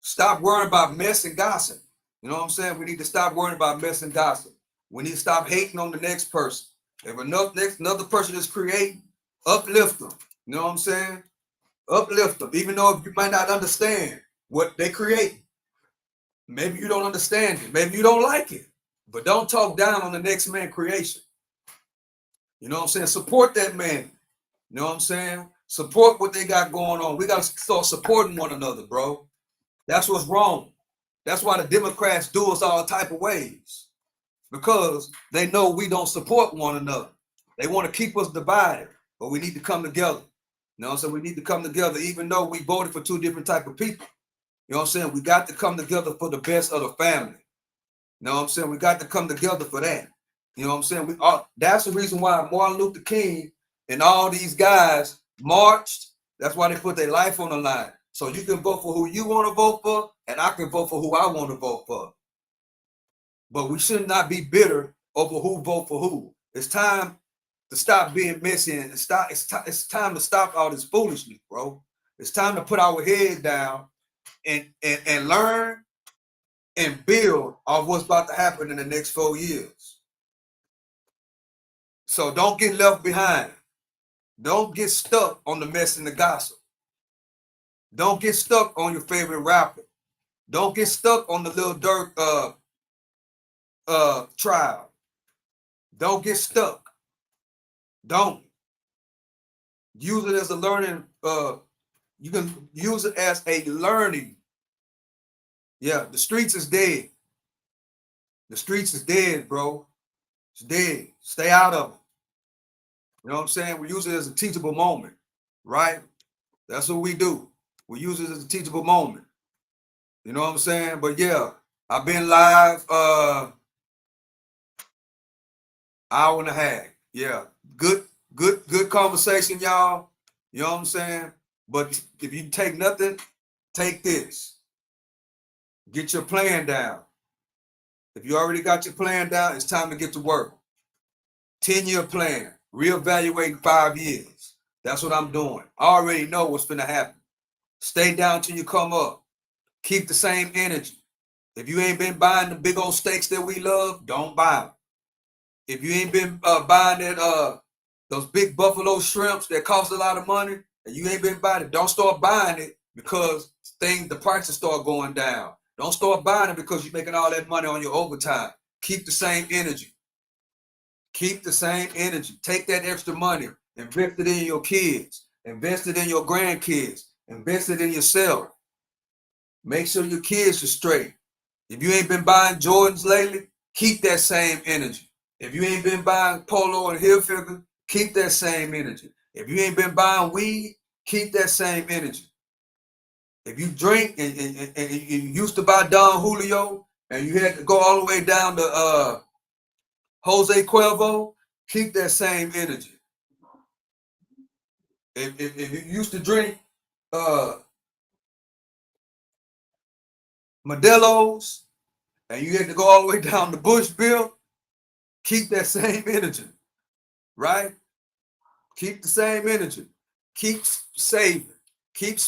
Stop worrying about mess and gossip. You know what I'm saying? We need to stop worrying about mess and gossip. We need to stop hating on the next person. If another person is creating, uplift them. You know what I'm saying? Uplift them. Even though you might not understand what they create. Maybe you don't understand it. Maybe you don't like it. But don't talk down on the next man's creation. You know what I'm saying? Support that man. You know what I'm saying? Support what they got going on. We got to start supporting one another, bro. That's what's wrong. That's why the Democrats do us all type of ways. Because they know we don't support one another. They want to keep us divided. But we need to come together. You know what I'm saying? We need to come together even though we voted for 2 different type of people. You know what I'm saying? We got to come together for the best of the family. You know what I'm saying? We got to come together for that. You know what I'm saying? That's the reason why Martin Luther King and all these guys marched. That's why they put their life on the line. So you can vote for who you want to vote for, and I can vote for who I want to vote for. But we should not be bitter over who vote for who. It's time to stop being messy and it's time to stop all this foolishness, bro. It's time to put our head down and learn and build on what's about to happen in the next 4 years. So don't get left behind. Don't get stuck on the mess and the gossip. Don't get stuck on your favorite rapper. Don't get stuck on the Lil Durk trial. Don't get stuck. Don't. Use it as a learning. You can use it as a learning. Yeah, the streets is dead. The streets is dead, bro. It's dead. Stay out of it. You know what I'm saying? We use it as a teachable moment, right? That's what we do. We use it as a teachable moment. You know what I'm saying? But yeah, I've been live hour and a half. Yeah. Good conversation, y'all. You know what I'm saying? But if you take nothing, take this. Get your plan down. If you already got your plan down, it's time to get to work. 10-year plan. Reevaluate in 5 years. That's what I'm doing. I already know what's going to happen. Stay down till you come up. Keep the same energy. If you ain't been buying the big old steaks that we love, don't buy them. If you ain't been buying those big buffalo shrimps that cost a lot of money, and you ain't been buying it, don't start buying it because the prices start going down. Don't start buying it because you're making all that money on your overtime. Keep the same energy. Keep the same energy. Take that extra money, invest it in your kids, invest it in your grandkids, invest it in yourself. Make sure your kids are straight. If you ain't been buying Jordans lately, keep that same energy. If you ain't been buying Polo and Hilfiger, keep that same energy. If you ain't been buying weed, keep that same energy. If you drink and you used to buy Don Julio and you had to go all the way down to Jose Cuervo, keep that same energy. If you used to drink Modelo's and you had to go all the way down to Bushville, keep that same energy, right? Keep the same energy. Keep saving. Keep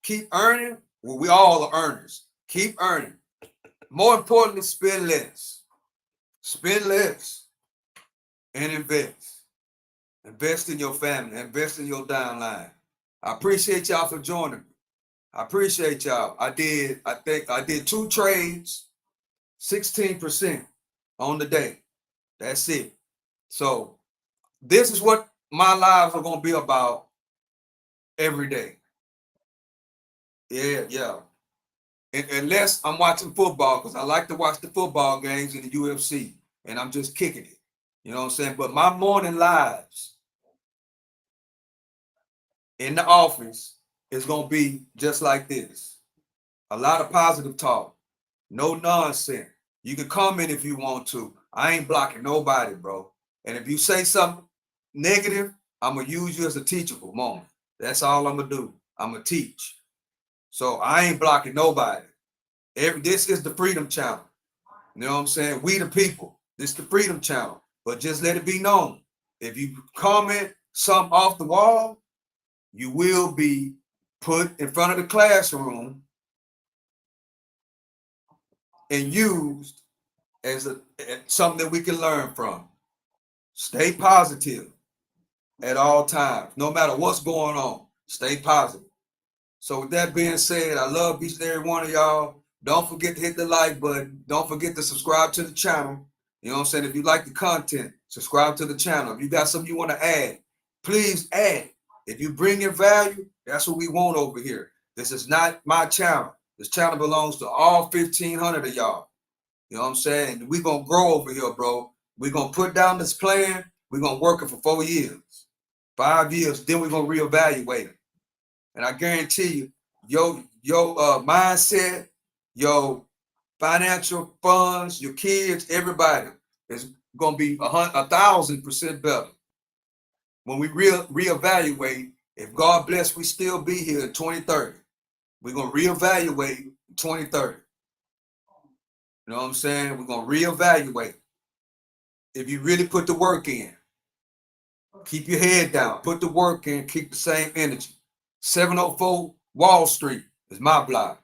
keep earning. Well, we all are earners. Keep earning. More importantly, spend less. Spend less and invest. Invest in your family. Invest in your downline. I appreciate y'all for joining me. I appreciate y'all. I think I did 2 trades, 16% on the day. That's it. So this is what my lives are gonna be about every day. Yeah. Unless I'm watching football, because I like to watch the football games in the UFC, and I'm just kicking it. You know what I'm saying? But my morning lives in the office is gonna be just like this. A lot of positive talk, no nonsense. You can comment if you want to. I ain't blocking nobody, bro. And if you say something negative, I'm gonna use you as a teachable moment. That's all I'm gonna do. I'm gonna teach. So I ain't blocking nobody. This is the Freedom Channel. You know what I'm saying? We the people. This is the Freedom Channel. But just let it be known. If you comment something off the wall, you will be put in front of the classroom and used as something that we can learn from. Stay positive at all times, no matter what's going on. Stay positive. So with that being said, I love each and every one of y'all. Don't forget to hit the like button. Don't forget to subscribe to the channel. You know what I'm saying? If you like the content, subscribe to the channel. If you got something you want to add, please add. If you bring in value, that's what we want over here. This is not my channel. This channel belongs to all 1,500 of y'all. You know what I'm saying? We're going to grow over here, bro. We're going to put down this plan. We're going to work it for 4 years, 5 years. Then we're going to reevaluate it. And I guarantee you, your mindset, your financial funds, your kids, everybody is going to be 1,000% better when we reevaluate. If God bless, we still be here in 2030. We're going to reevaluate in 2030. You know what I'm saying? We're going to reevaluate. If you really put the work in, keep your head down, put the work in, keep the same energy. 704 Wall Street is my block.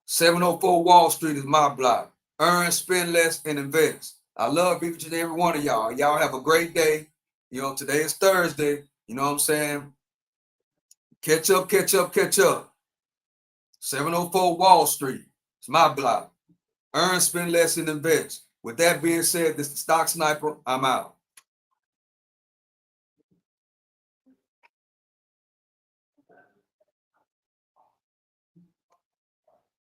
704 Wall Street is my block. Earn, spend less, and invest. I love each and every one of y'all. Y'all have a great day. You know, today is Thursday. You know what I'm saying? Catch up. 704 Wall Street. It's my block. Earn, spend less, and invest. With that being said, this is the Stock Sniper. I'm out.